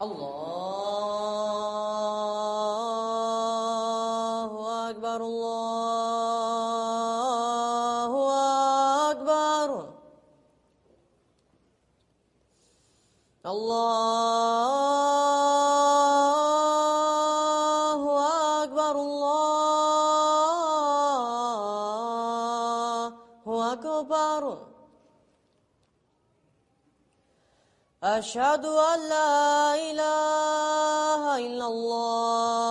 Allahu Akbar, Allahu Akbar, Allahu Akbar, Allahu Akbar. أشهد أن لا إله إلا الله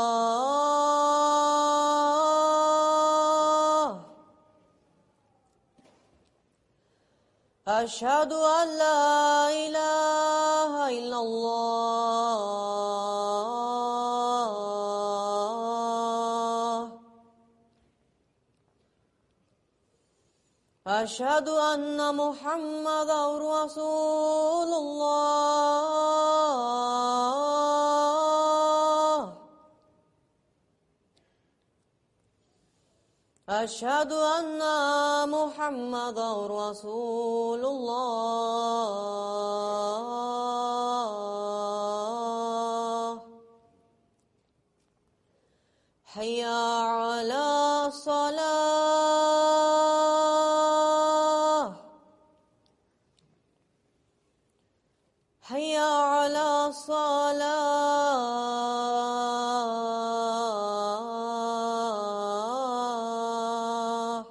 أشهد أن لا إله إلا الله أشهد أن محمدا رسول الله أشهد أن محمدا رسول الله حي على الصلاة حي على الصلاة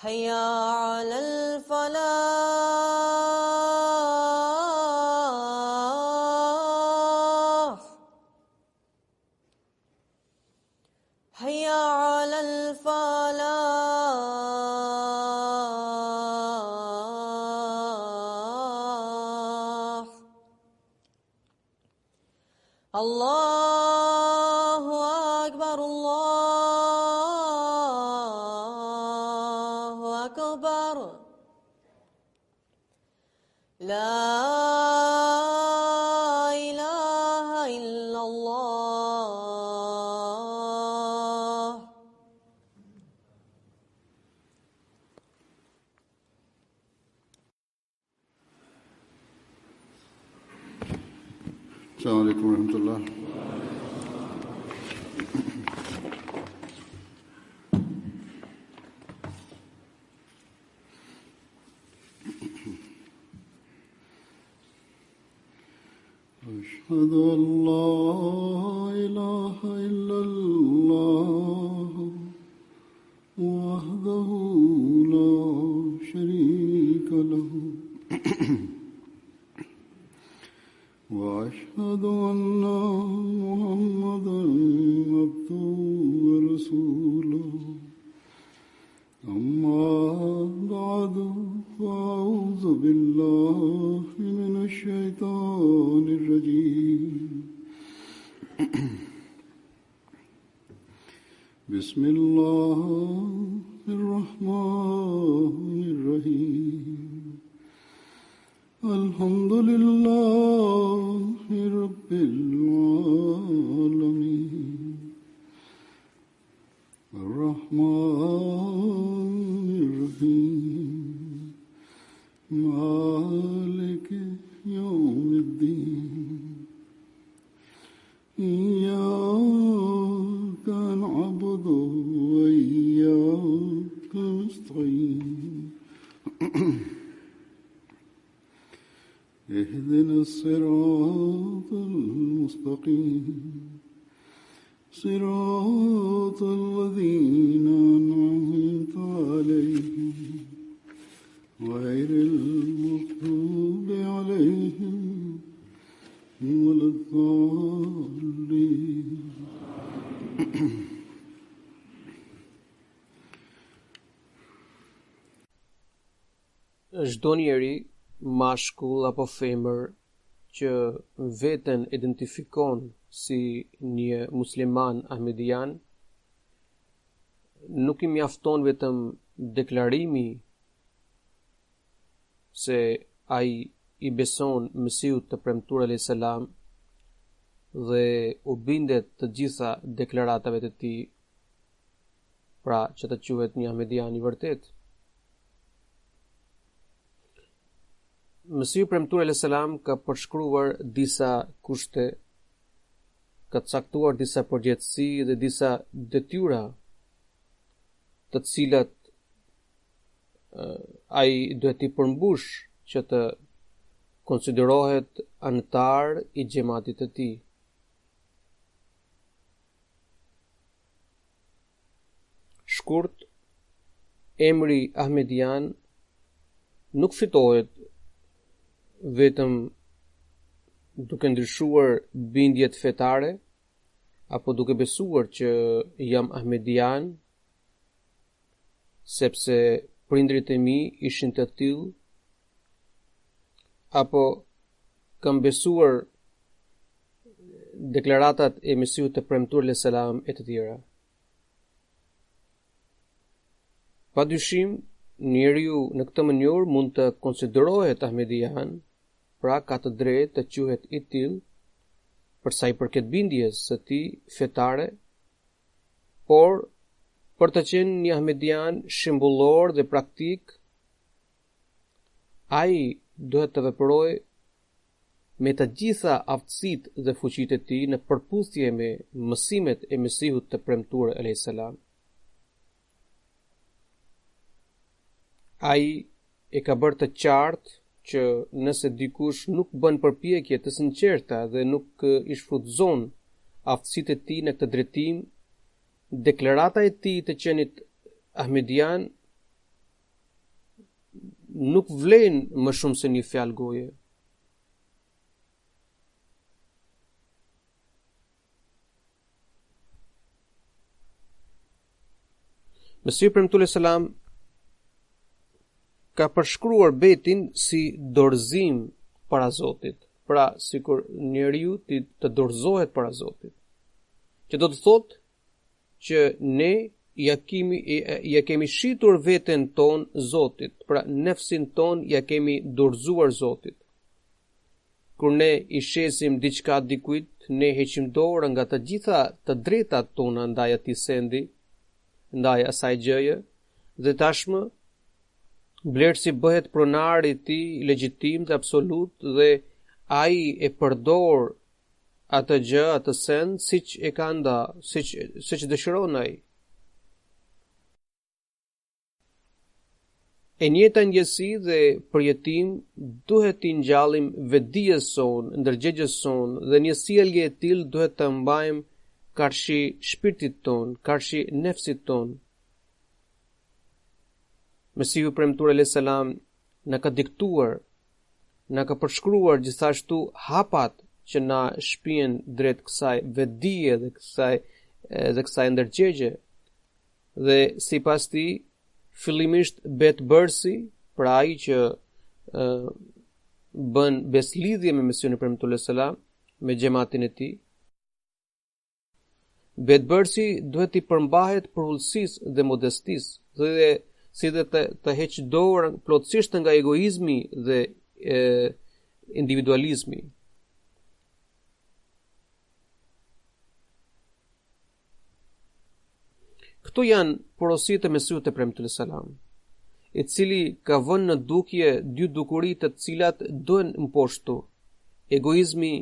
حي على الفلاح حي على الفلاح الله أكبر الله أكبر لا إله إلا الله السلام عليكم ورحمة الله. أشهد أن لا إله إلا الله وحده لا شريك له وأشهد أن محمدا عبده ورسوله أما بعد فأعوذ بالله من الشيطان الرجيم بسم الله الرحمن الرحيم الحمد لله رب العالمين الرحمن الرحيم مالك يوم الدين إياك نعبد وإياك نستعين اهدنا الصراط المستقيم صراط الذين أنعمت عليهم غير المغضوب عليهم ولا الضالين. Çdo njeri, mashkull apo femër, që veten identifikon si një musliman ahmedian, nuk I mjafton vetëm deklarimi se ai I beson Mesiut të premtuar alayhis salam dhe u bindet të gjitha deklaratave të tij, pra që të quhet një ahmedian I vërtet. Mesiu premtuar alayhis salam ka përshkruar disa kushte, ka caktuar disa përgjegjësi dhe disa detyra të cilat ai duhet i përmbush që të konsiderohet anëtar i xhamatit të tij. Shkurt, emri Ahmedian nuk fitohet vetëm duke ndryshuar bindjet fetare apo duke besuar që jam Ahmedian sepse prindrit e mi ishin të tillë, apo kam besuar deklaratat e Mesiut të premtuar alayhis salam e të tjera. Padyshim, njeriu në këtë mënyrë mund të konsiderohet Ahmedian, pra ka të drejtë të quhet i tillë për sa i përket bindjes së tij fetare, por për të qenë një Ahmedian shembullor dhe praktik, ai duhet të veprojë me të gjitha aftësitë dhe fuqitë e tij në përputhje me mësimet e Mesihut të premtuar alayhis salam. Ai e ka bërë të qartë që nëse dikush nuk bën përpjekje të sinqerta dhe nuk i shfrytëzon aftësitë e tij në këtë drejtim, deklarata e tij të qenit Ahmedian nuk vlen më shumë se një fjalë goje. Mesiu premtuar alayhis salam ka përshkruar betin si dorëzim para Zotit, pra sikur njeriu të dorëzohet para Zotit, që do të thotë që ne ja kemi shitur veten ton Zotit, pra nefsin ton ja kemi dorëzuar Zotit. Kur ne i shesim diçka dikujt, ne heqim dorë nga të gjitha të drejtat tona ndaj atij sendi, ndaj asaj gjëje, dhe tashmë blerësi bëhet pronar i tij legjitim dhe absolut, dhe ai e përdor atë gjë, atë send, siç e ka nda, siç dëshiron ai. E njëjta ndjesi dhe përjetim duhet t'i ngjallim vetdijes son, ndërgjegjes son, dhe një sjellje e tillë duhet të mbajmë karshi shpirtit ton, karshi nefsit ton. Mesiu premtuar alayhis salam na ka diktuar, na ka përshkruar gjithashtu hapat që na shpihen drejt kësaj vetdije dhe kësaj ndërgjegje. Dhe sipas tij, fillimisht bet bërsi, pra ai që bën beslidhje me Mesiun e premtuar alayhis salam, me xhamatin e tij. Betbërsi duhet i përmbahet përullësisë dhe modestisë, dhe si dhe të heqë dorë plotësisht nga egoizmi dhe individualizmi. Këto janë porositë e Mesiut të premtuar alayhis salam, i cili ka vënë në dukje dy dukuri të cilat duhen mposhtur. Egoizmi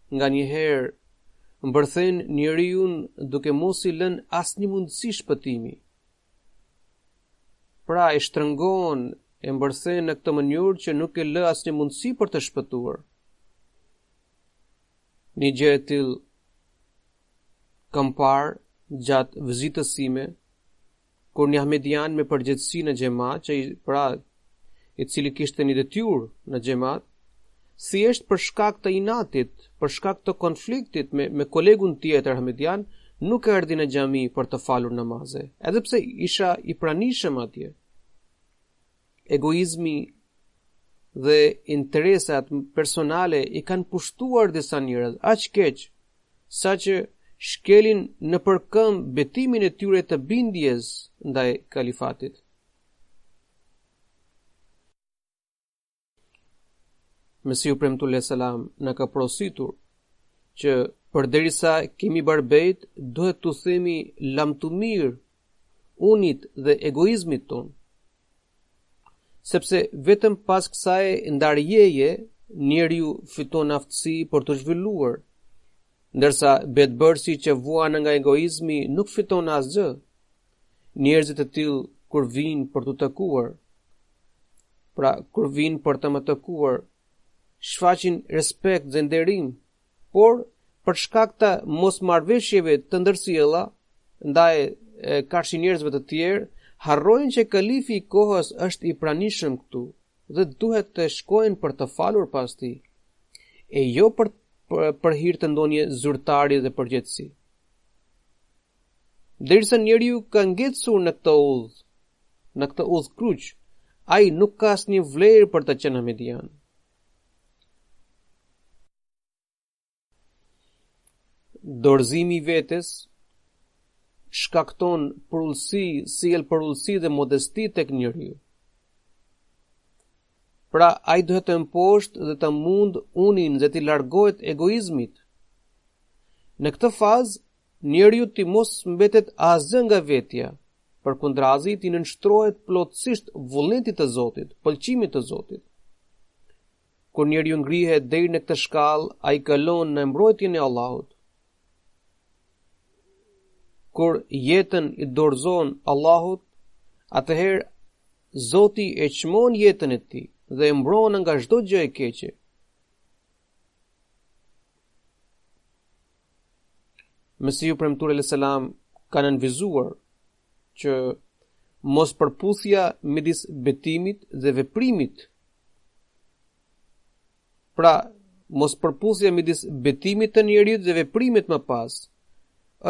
nganjëherë mbërthen njeriu duke mos i lënë asnjë mundësi shpëtimi. Pra e shtrëngon, e mbërthen në këtë mënyrë që nuk e lë asnjë mundësi për të shpëtuar. Një gjë e tillë kam parë gjatë vizitës sime, kur një Ahmedian me përgjegjësi në xhamat, i cili kishte një detyrë në xhamat, thjesht për shkak të inatit, për shkak të konfliktit me kolegun tjetër Ahmedian, nuk erdhi në xhami për të falur namaze, edhe pse isha i pranishëm atje. Egoizmi dhe interesat personale i kanë pushtuar disa njerëz aq keq, saqë shkelin në përkëmbë betimin e tyre të bindjes ndaj kalifatit. Mesiu premtuar alayhis salam na ka porositur që përderisa kemi barbejt, duhet t'u themi lamtumir unit dhe egoizmit ton. sepse vetëm pas kësaj ndarjeje njeriu fiton aftësi për të zhvilluar, ndërsa bedbërsi që vuan nga egoizmi nuk fiton asgjë. Njerëzit e tillë kur vinë për të takuar, kur vinë për të më takuar, shfaqin respekt dhe nderim, por për shkak të mosmarrveshjeve të ndërsjella ndaj karshi njerëzve të tjerë, harrojnë që kalifi i kohës është i pranishëm këtu dhe duhet të shkojnë për të falur pas tij, e jo për hir të ndonjë zyrtari dhe përgjegjësi. Derisa njeriu ka ngecur në këtë udhë kryq, ai nuk ka asnjë vlerë për të qenë median. Dorëzimi i vetes shkakton përullësi, sjell përullësi dhe modesti tek njeriu. Pra ai duhet të mposhtë dhe të mund unin dhe të largohet egoizmit. Në këtë fazë, njeriu ti mos mbetet asgjë nga vetja, përkundrazi ti nënshtrohet plotësisht vullnetit të Zotit, pëlqimit të Zotit. Kur njeriu ngrihet deri në këtë shkallë, ai kalon në mbrojtjen e Allahut. Kur jetën i dorëzon Allahut, atëherë Zoti e çmon jetën e tij dhe e mbron nga çdo gjë e keqe. Mesihu premtuar alayhis salam ka nënvizuar që mos përputhja midis betimit dhe veprimit. Pra, mos përputhja midis betimit të njeriut dhe veprimit më pas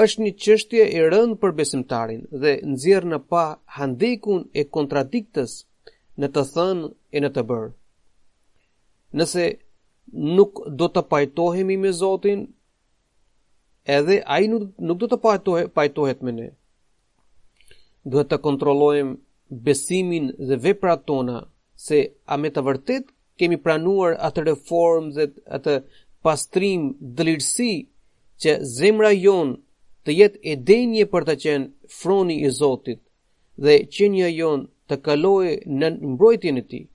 është një çështje e rëndë për besimtarin dhe nxjerr në pa handekun e kontradiktës në të thënë e në të bërë. Nëse nuk do të pajtohemi me Zotin, edhe ai nuk do të pajtohet me ne. Duhet të kontrollojmë besimin dhe veprat tona, se a me të vërtet kemi pranuar atë reformë dhe atë pastrim dëlirësi që zemra jonë të jetë e denje për të qenë froni i Zotit dhe qenia jonë të kalojë në mbrojtjen e tij.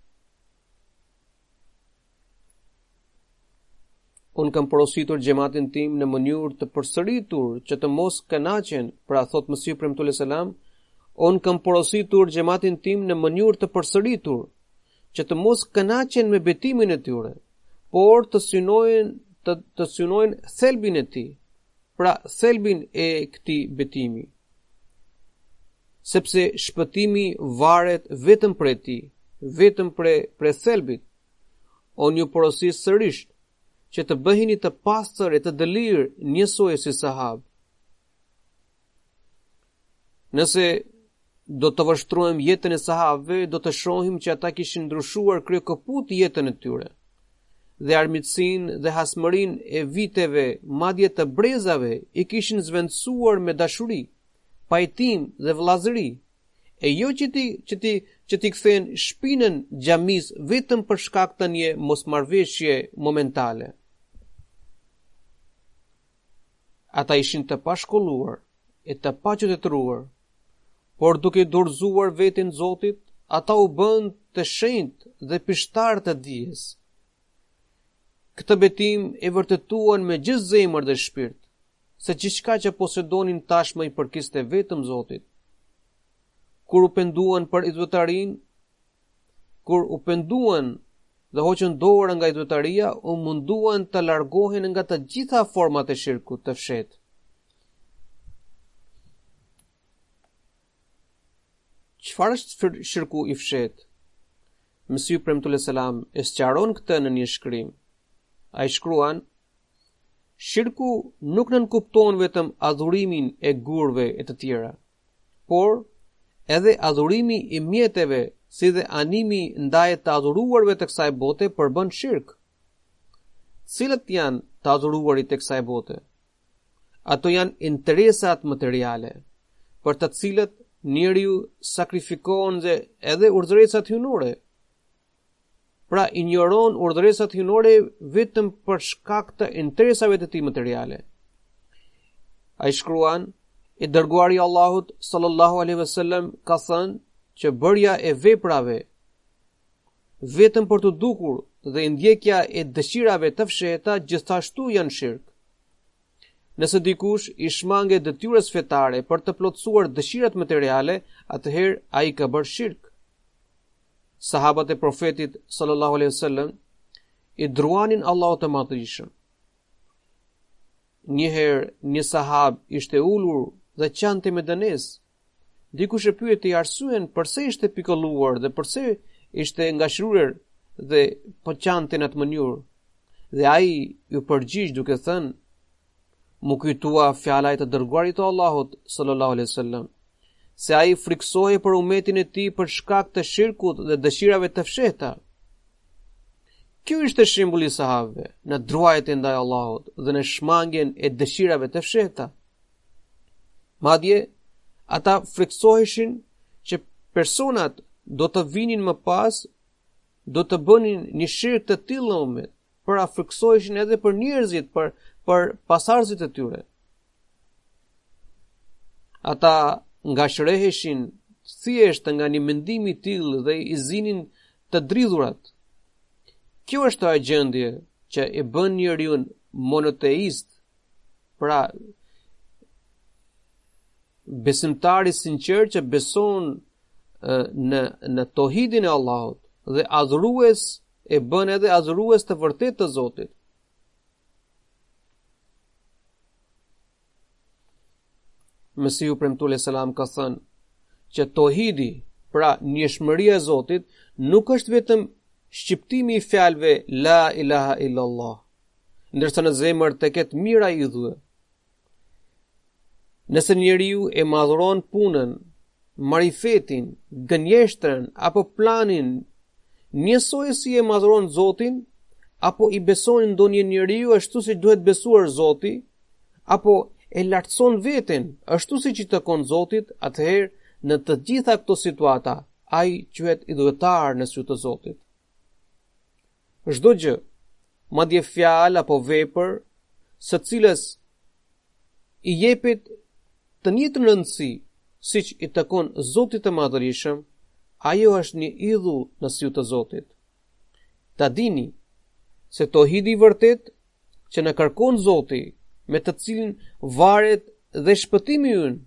Unë kam porositur xhamatin tim në mënyrë të përsëritur që të mos kënaqen, pra thot Mesihu premtuar alayhis salam, unë kam porositur xhamatin tim në mënyrë të përsëritur që të mos kënaqen me betimin e tyre, por të synojnë thelbin e tij, pra thelbin e këtij betimi. Sepse shpëtimi varet vetëm prej tij, vetëm prej thelbit. Unë ju porosis sërish që të bëheni të pastër e të dëlirë njësoj si sahab. Nëse do të vështrojmë jetën e sahabëve, do të shohim që ata kishin ndryshuar kryekëput jetën e tyre, dhe armiqsinë dhe hasmërinë e viteve, madje të brezave, i kishin zvendësuar me dashuri, pajtim dhe vëllazëri, e jo që ti kthen shpinën xhamis vetëm për shkak të një mosmarrveshje momentale. Ata ishin të pashkolluar e të paqytetëruar, por duke dorëzuar veten Zotit, ata u bën të shenjtë dhe pishtar të dijes. Këtë betim e vërtetuan me gjithë zemër dhe shpirt, se gjithçka që posedonin tashmë i përkiste vetëm Zotit. Kur u penduan për idhujtarin, kur u penduan dhe hoqën dorë nga idhujtaria, u munduan të largohen nga të gjitha format e shirkut të fshehtë. Çfarë është shirku i fshehtë? Mesihu premtuar alayhis salam e sqaron këtë në një shkrim. Ai shkruan: shirku nuk nënkupton vetëm adhurimin e gurve e të tjera, por edhe adhurimi i mjeteve, si dhe animi ndaj të adhuruarve të kësaj bote përbën shirk. Cilët janë të adhuruarit të kësaj bote? Ato janë interesat materiale, për të cilët njeriu sakrifikon dhe edhe urdhëresat hyjnore. Pra injoron urdhëresat hyjnore vetëm për shkak të interesave të tij materiale. Ai shkruan: i dërguari i Allahut sallallahu alaihi wasallam ka thënë që bërja e veprave vetëm për të dukur dhe ndjekja e dëshirave të fshehta gjithashtu janë shirk. Nëse dikush i shmange detyrës fetare për të plotësuar dëshirat materiale, atëherë ai ka bërë shirk. Sahabat e profetit sallallahu alaihi wasallam i druanin Allahut të Madhërisëm. Njëherë një sahab ishte ulur dhe qante me dënesë. Dikush e pyeti arsyen pse ishte pikolluar dhe pse ishte ngashruar dhe po qante në atë mënyrë. Dhe ai ju përgjigj duke thënë: "Mu kujtua fjala e të dërguarit të Allahut sallallahu alaihi wasallam, se ai friksohej për umetin e tij për shkak të shirkut dhe dëshirave të fshehta." Kjo ishte shembulli i sahabëve në druajtjen ndaj Allahut dhe në shmangjen e dëshirave të fshehta. Madje ata friksoheshin që personat do të vinin më pas, do të bënin një shirk të tillë në umet, pra friksoheshin edhe për njerëzit, për pasardhësit e tyre. Ata ngashëreheshin thjesht nga një mendim i tillë dhe i zinin të dridhurat. Kjo është ajo gjendje që e bën njeriu monoteist, pra besimtari sinqert që beson në tohidin e Allahut dhe adhurues e bën edhe adhurues të vërtet të Zotit. Mesihu premtuar selam ka thënë që tohidi, pra njëshmëria e Zotit, nuk është vetëm shqiptimi i fjalëve la ilaha illallah, ndërsa në zemër të ketë mira idhue. Nëse njeriu e madhuron punën, marifetin, gënjeshtrën apo planin, njësoj si e madhuron Zotin, apo i beson ndonjë njeriu ashtu si duhet besuar Zoti, apo e lartëson veten ashtu siç i takon Zotit, atëherë në të gjitha këto situata ai quhet idhujtar në sy të Zotit. Çdo gjë, madje fjalë apo vepër, së cilës i jepet të njëjtën rëndësi siç i takon Zotit të Madhërisëm, ajo është një idhull në sy të Zotit. Ta dini se tohidi i vërtet që na kërkon Zoti, me të cilin varet dhe shpëtimi ynë,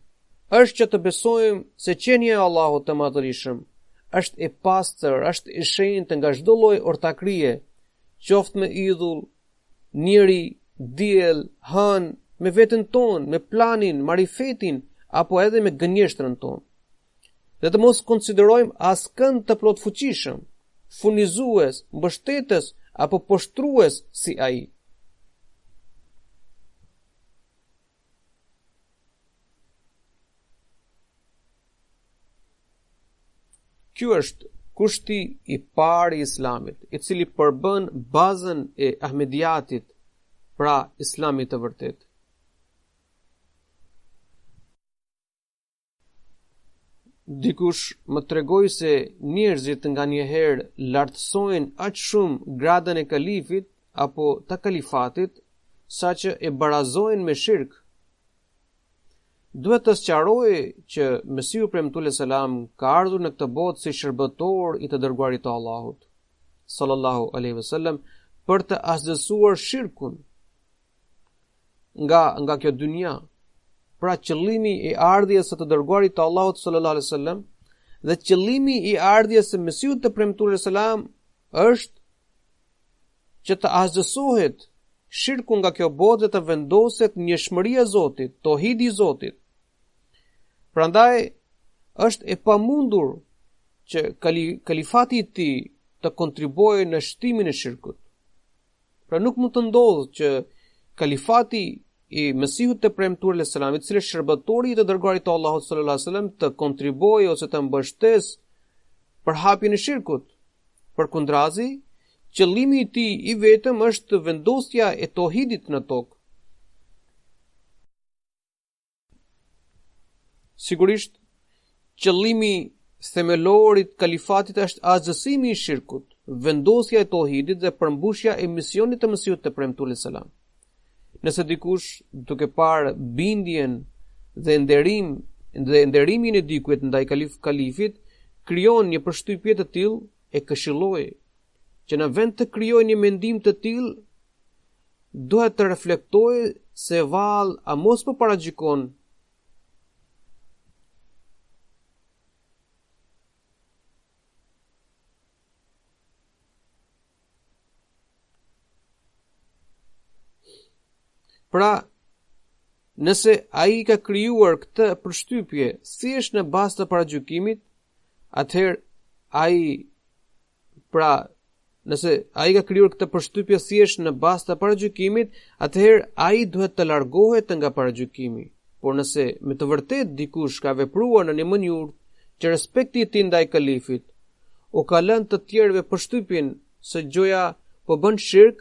është që të besojmë se qenia e Allahut të Madhërisëm është e pastër, është e shenjtë nga çdo lloj ortakrie, qoftë me idhull, njeri, diell, hën, me veten tonë, me planin, marifetin, apo edhe me gënjeshtrën tonë. Dhe të mos konsiderojmë askënd të plotfuqishëm, furnizues, mbështetës apo poshtrues si ai. Ky është kushti i parë i Islamit, i cili përbën bazën e Ahmediatit, pra Islamit të vërtet. Dikush më tregoi se njerëzit nga njëherë lartësojnë aq shumë gradën e kalifit apo të kalifatit, saqë e barazojnë me shirk. Duhet të sqaroj që Mesihu premtuar selam ka ardhur në këtë botë si shërbëtor i të dërguarit të Allahut sallallahu alaihi wasallam për të asgjësuar shirkun nga kjo dynja. Pra qëllimi i ardhjes së të dërguarit të Allahut sallallahu alaihi wasallam dhe qëllimi i ardhjes së Mesihut të premtuar selam është që të asgjësohet shirku nga kjo botë dhe të vendoset njëshmëria e Zotit, tohidi i Zotit. Prandaj është e pamundur që kalifati i tij të kontribuojë në shtimin e shirkut. Pra nuk mund të ndodhë që kalifati i Mesihut të premtuar selam, i cili është shërbëtori i të dërguarit të Allahut sallallahu alaihi wasallam, të kontribuojë ose të mbështesë për hapjen e shirkut. Përkundrazi, qëllimi i tij i vetëm është vendosja e tohidit në tokë. Sigurisht, qëllimi themelor i kalifatit është asgjësimi i shirkut, vendosja e tohidit dhe përmbushja e misionit të Mesihut të premtuar selam. Nëse dikush duke parë bindjen dhe nderimin e dikujt ndaj kalifit krijon një përshtypje të tillë, e këshilloj që në vend të krijojë një mendim të tillë, duhet të reflektojë se vallë a mos po paragjykon pra nëse ai ka krijuar këtë përshtypje thjesht në bazë të paragjykimit, atëherë nëse ai ka krijuar këtë përshtypje thjesht në bazë të paragjykimit, atëherë ai duhet të largohet nga paragjykimi. Por nëse me të vërtetë dikush ka vepruar në një mënyrë që respekti i tij ndaj kalifit o ka lënë të tjerëve përshtypjen se gjoja po bën shirk,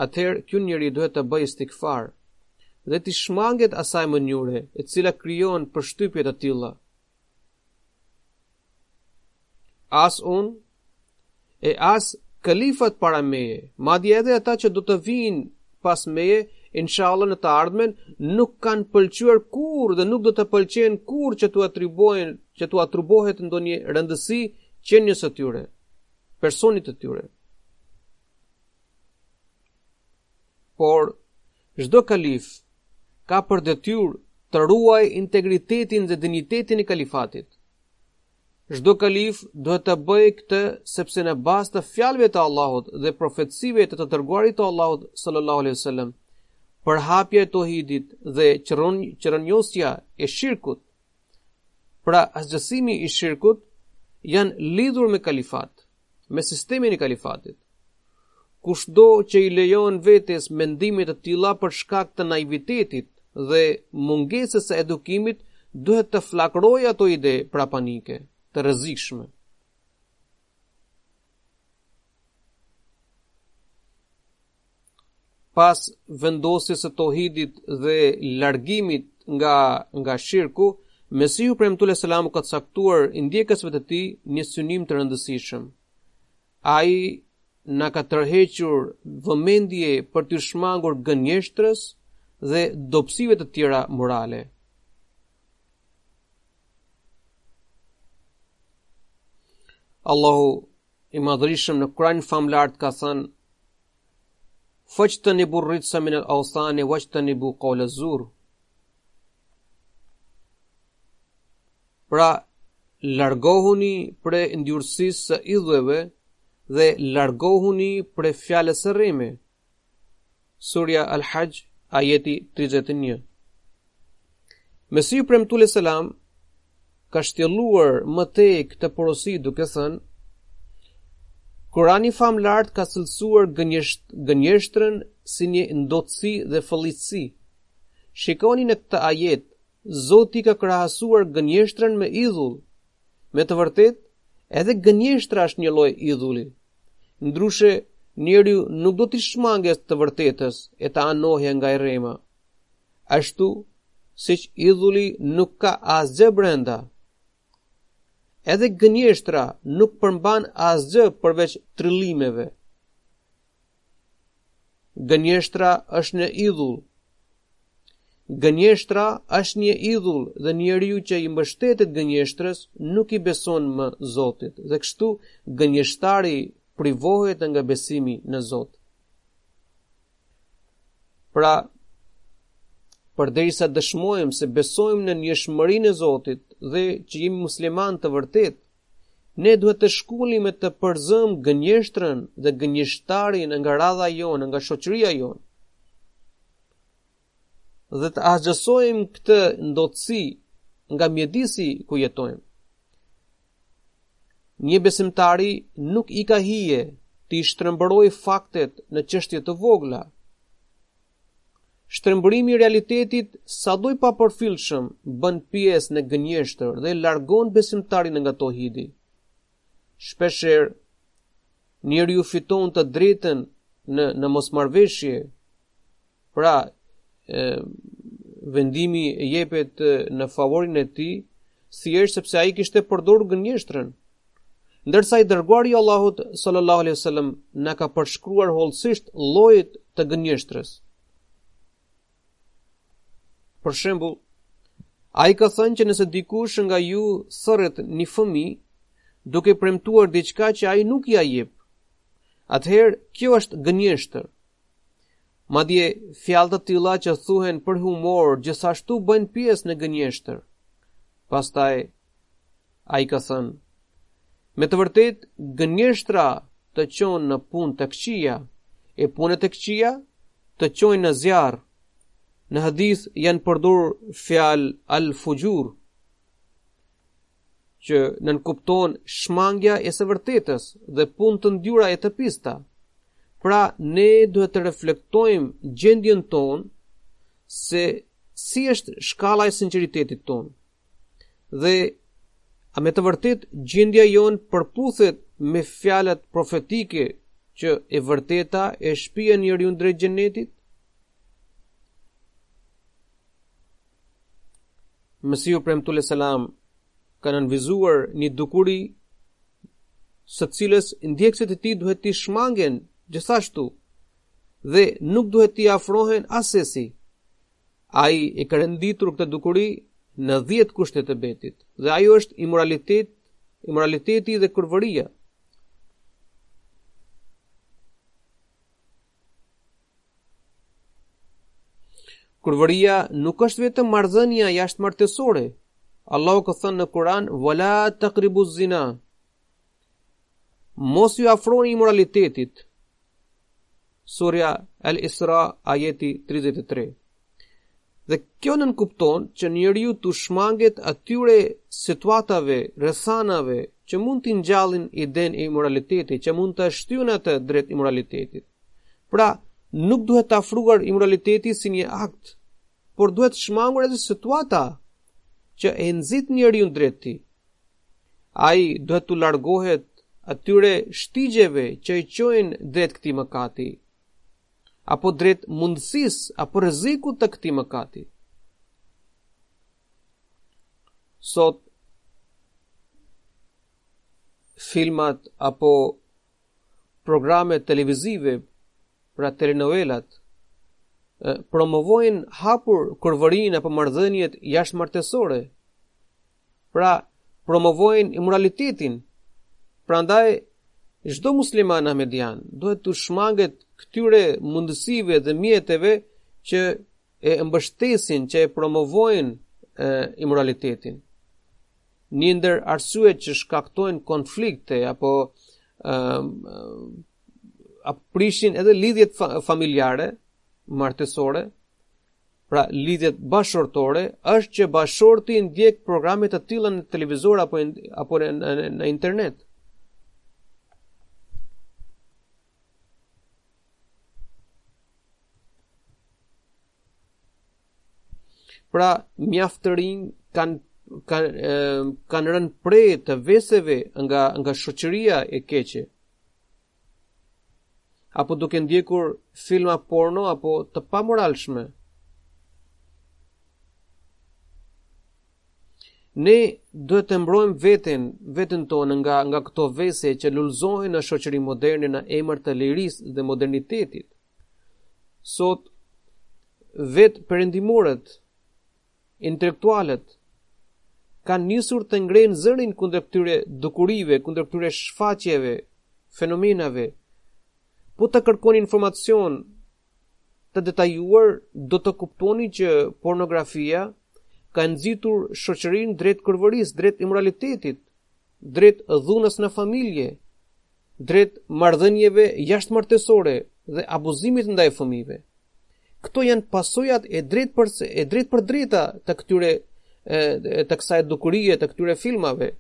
atëherë ky njeri duhet të bëjë istikfar dhe të shmanget asaj mënyre e cila krijon përshtypje të tilla. As unë e as kalifat para meje, madje edhe ata që do të vinë pas meje, inshallah në të ardhmen, nuk kanë pëlqyer kurrë dhe nuk do të pëlqejnë kurrë që tu atribuohet ndonjë rëndësi qenies së tyre, personit të tyre. Por çdo kalif ka për detyrë të ruajë integritetin dhe dinjitetin e kalifatit. Çdo kalif duhet të bëjë këtë sepse në bazë të fjalëve të Allahut dhe profecive të dërguarit të Allahut sallallahu alaihi wasallam, përhapja e tohidit dhe qëronjosja e shirkut, pra asgjësimi i shirkut, janë lidhur me kalifat, me sistemin e kalifatit. Kushdo që i lejon vetes mendime të tilla për shkak të naivitetit dhe mungesës së edukimit, duhet të flakrojë ato ide prapanike, të rrezikshme. Pas vendosjes së tohidit dhe largimit nga shirku, Mesihu premtuar selam ka caktuar ndjekësve të tij një synim të rëndësishëm. Ai na ka tërhequr vëmendje për të shmangur gënjeshtrës dhe dobësive të tjera morale. Allahu i madhërisëm në Kur'an famlart ka thënë: "Fajtanibu rrijsa min al-awthani wajtanibu qawla az-zur." Pra, largohuni prej ndjurësisë së idhujve dhe largohuni prej fjalës së rreme. Surja Al-Hajj, ajeti 31. Mesihu premtuar selam ka shtjelluar më tej këtë porosi duke thënë: Kurani famlart ka cilësuar gënjeshtrën si një ndotësi dhe fëllitësi. Shikoni në këtë ajet, Zoti ka krahasuar gënjeshtrën me idhull. Me të vërtetë, edhe gënjeshtra është një lloj idhulli. Ndryshe, njeriu nuk do të shmanges të vërtetës e të anohej nga rrema. Ashtu siç idhulli nuk ka asgjë brenda. Edhe gënjeshtra nuk përmban asgjë përveç trillimeve. Gënjeshtra është një idhull. Gënjeshtra është një idhull dhe njeriu që i mbështetet gënjeshtrës nuk i beson më Zotit dhe kështu gënjeshtari privohet nga besimi në Zot. Pra, përderisa dëshmojmë se besojmë në njëshmërinë e Zotit dhe që jemi musliman të vërtet, ne duhet të shkullim e të përzëm gënjeshtrën dhe gënjeshtarin nga radha jonë, nga shoqëria jonë. Dhe të asgjësojmë këtë ndotësi nga mjedisi ku jetojmë. Një besimtari nuk i ka hije të i shtrembërojë faktet në çështje të vogla. Shtrembërimi i realitetit sado i papërfillshëm bën pjesë në gënjeshtër dhe largon besimtarin nga tohidi. Shpeshherë njeriu fiton të drejtën në mosmarrveshje. Pra, vendimi e jepet në favorin e tij thjesht sepse ai kishte përdorur gënjeshtrën. Ndërsa i dërguari i Allahut sallallahu alaihi wasallam na ka përshkruar hollësisht llojet të gënjeshtrës. Për shembull, ai ka thënë që nëse dikush nga ju thërret një fëmijë duke premtuar diçka që ai nuk ja jep, atëherë kjo është gënjeshtër. Madje fjalë të tilla që thuhen për humor gjithashtu bëjnë pjesë në gënjeshtër. Pastaj ai ka thënë: me të vërtet gënjeshtra të çon në punë të këqija, e punët e këqija të çojnë në zjarr. Në hadith janë përdor fjalë al-fujur, që nënkupton shmangja e së vërtetës dhe punë të ndjura e të pista. Pra ne duhet të reflektojmë gjendjen tonë se si është shkalla e sinqeritetit tonë. Dhe a me të vërtet gjendja jonë përputhet me fjalët profetike që e vërteta e shpije njeriu drejt xhenetit? Mesiu premtulle selam ka nënvizuar një dukuri së cilës ndjekësit e tij duhet t'i shmangen gjithashtu dhe nuk duhet t'i afrohen asesi. Ai e ka renditur këtë dukuri në 10 kushte të betit dhe ajo është imoraliteti dhe kurvëria. Kurvëria nuk është vetëm marrëdhënia jashtëmartësore. Allahu ka thënë në Kur'an: "Wala taqribu zina." Mos ju afroni imoralitetit. Surja Al-Isra ajeti 33. Dhe kjo nënkupton që njeriu të shmanget atyre situatave, rrethanave që mund t'i ngjallin idenë e imoralitetit, që mund të shtyjnë atë drejt imoralitetit. Pra, nuk duhet të afruar imoraliteti si një akt, por duhet shmangur edhe situata që e nxit njeriu drejt tij. Ai duhet të largohet atyre shtigjeve që i çojnë drejt këtij mëkati, apo drejt mundësisë apo rrezikut të këtij mëkati. Sot filmat apo programet televizive, pra telenovelat, promovojnë hapur kurvërinë apo marrëdhëniet jashtëmartësore. Pra promovojnë imoralitetin. Prandaj çdo musliman ahmedian duhet të shmanget këtyre mundësive dhe mjeteve që e mbështesin, që e promovojnë imoralitetin. Një ndër arsyet që shkaktojnë konflikte apo prishin edhe lidhjet familjare, martësore, pra lidhjet bashkëshortore, është që bashkëshorti ndjek programe të tilla në televizor apo në internet. Pra mjaft të rinj kanë rënë pre të veseve nga shoqëria e keqe, apo duke ndjekur filma porno apo të pamoralshme. Ne duhet të mbrojmë veten tonë nga këto vese që lullzohen në shoqërinë moderne në emër të lirisë dhe modernitetit. Sot vetë perëndimorët, intelektualët kanë nisur të ngrejnë zërin kundër këtyre dukurive, kundër këtyre shfaqjeve, fenomenave. Po të kërkoni informacion të detajuar, do të kuptoni që pornografia ka nxitur shoqërinë drejt kurvërisë, drejt imoralitetit, drejt dhunës në familje, drejt marrëdhënieve jashtëmartësore dhe abuzimit ndaj fëmijëve. Këto janë pasojat e drejt për drejta të këtyre të kësaj dukurie, të këtyre filmave.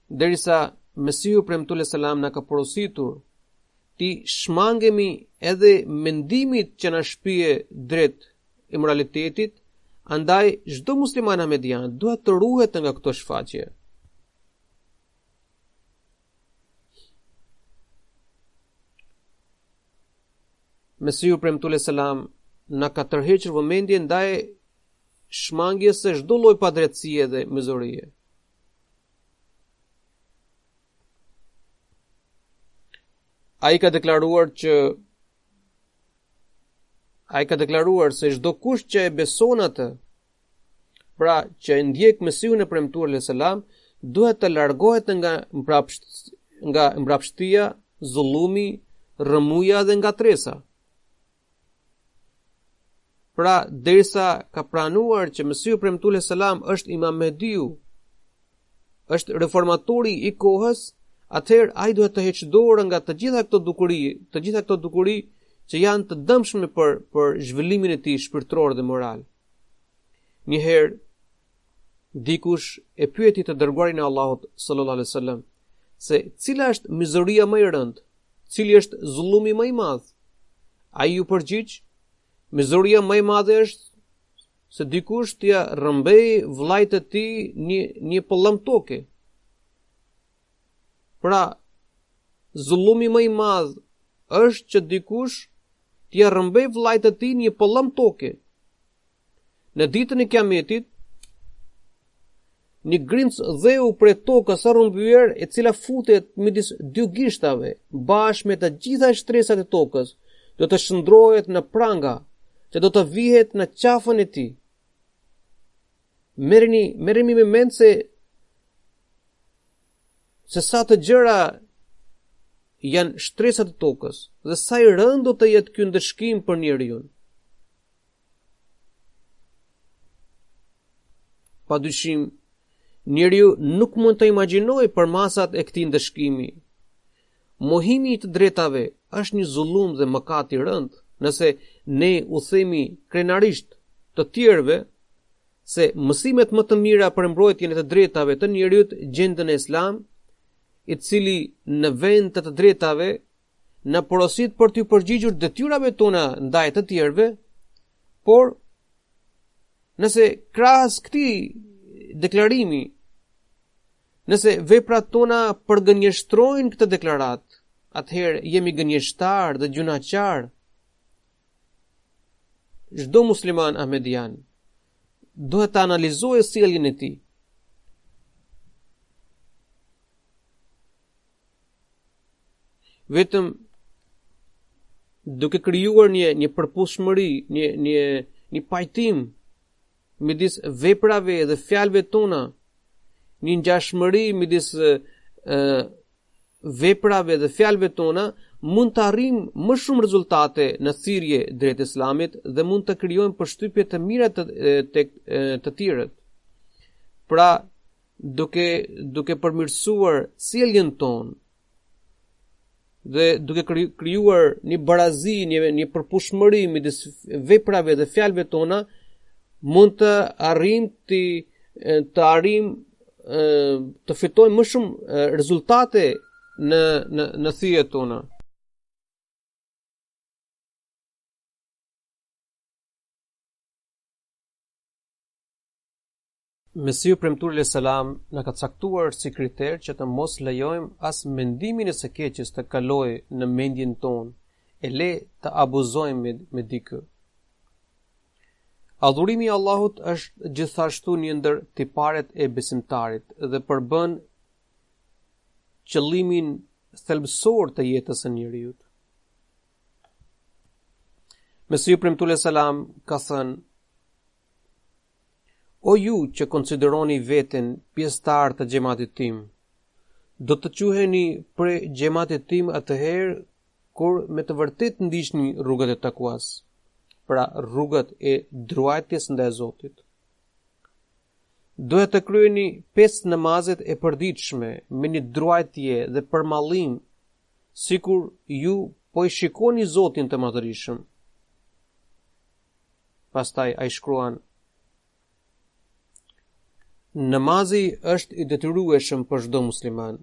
Derisa Mesihu premtulle selam na ka porositur ti shmangemi edhe mendimit që na shpije drejt imoralitetit, andaj çdo musliman ahmedian duhet të ruhet nga këto shfaqje. Mesihu premtulle selam na ka tërhequr vëmendjen ndaj shmangjes së çdo lloji padrejtësie dhe mizorie. Ai ka deklaruar se çdo kush që e beson atë, pra që e ndjek Mesihun e premtuar alayhis salam, duhet të largohet nga mbrapshtia, zullumi, rrëmuja dhe ngatresa. Pra, derisa ka pranuar që Mesihu premtuar selam është Imam Mehdiu, është reformatori i kohës, atëherë ai duhet të heqë dorë nga të gjitha këto dukuri që janë të dëmshme për zhvillimin e tij shpirtëror dhe moral. Njëherë dikush e pyeti të dërguarin e Allahut sallallahu alaihi wasallam se cila është mizoria më e rëndë, cili është zullumi më i madh. Ai u përgjigj: mizoria më e madhe është se dikush t'ia rrëmbej vllajt të tij një pëllëm toke. Pra, zullumi më i madh është që dikush t'ia rrëmbej vllajt të tij një pëllëm toke. Në ditën e Kiametit, një grimc dheu për tokës së rrëmbyer, e cila futet midis dy gishtave, bashkë me të gjitha shtresat e tokës, do të shndrohet në pranga, që do të vihet në qafën e tij. Merreni me mend se sa të gjëra janë shtresat e tokës dhe sa i rënd do të jetë ky ndëshkim për njeriu. Padyshim, njeriu nuk mund të imagjinojë përmasat e këtij ndëshkimi. Mohimi i të drejtave është një zullum dhe mëkat i rënd, nëse ne u themi krenarisht të tjerëve se mësimet më të mira për mbrojtjen e të drejtave të njerëzit gjenden në Islam, i cili në vend të të drejtave na porosit për t'u përgjigjur detyrave tona ndaj të tjerëve, por nëse krahas këtij deklarimi, nëse veprat tona përgënjeshtrojnë këtë deklarat, atëherë jemi gënjeshtar dhe gjunaqar. Çdo musliman ahmedian duhet të analizojë sjelljen e tij. Vetëm duke krijuar një përputhshmëri, një pajtim midis veprave dhe fjalëve tona, një ngjashmëri midis veprave dhe fjalëve tona, mund të arrijmë më shumë rezultate në thirrje drejt Islamit dhe mund të krijojmë përshtypje të mira të tjerët. Pra, duke përmirësuar sjelljen tonë dhe duke krijuar një barazi, një përputhshmëri midis veprave dhe fjalëve tona, mund të arrijmë të fitojmë më shumë rezultate në thirrjet tona. Mesihu premtuar alayhis salam na ka caktuar si kriter që të mos lejojmë as mendimin e së keqes të kalojë në mendjen tonë, e le të abuzojmë me dikë. Adhurimi i Allahut është gjithashtu një ndër tiparet e besimtarit dhe përbën qëllimin thelbësor të jetës së njeriu. Mesihu premtuar alayhis salam ka thënë: O ju që konsideroni veten pjesëtar të xhamatit tim, do të quheni prej xhamatit tim atëherë kur me të vërtet ndiqni rrugët e takuas, pra rrugët e druajtjes ndaj Zotit. Duhet të kryeni 5 namazet e përditshme me një druajtje dhe përmallim, sikur ju po i shikoni Zotin të Madhërisëm. Pastaj ai shkruan: Namazi është i detyrueshëm për çdo musliman.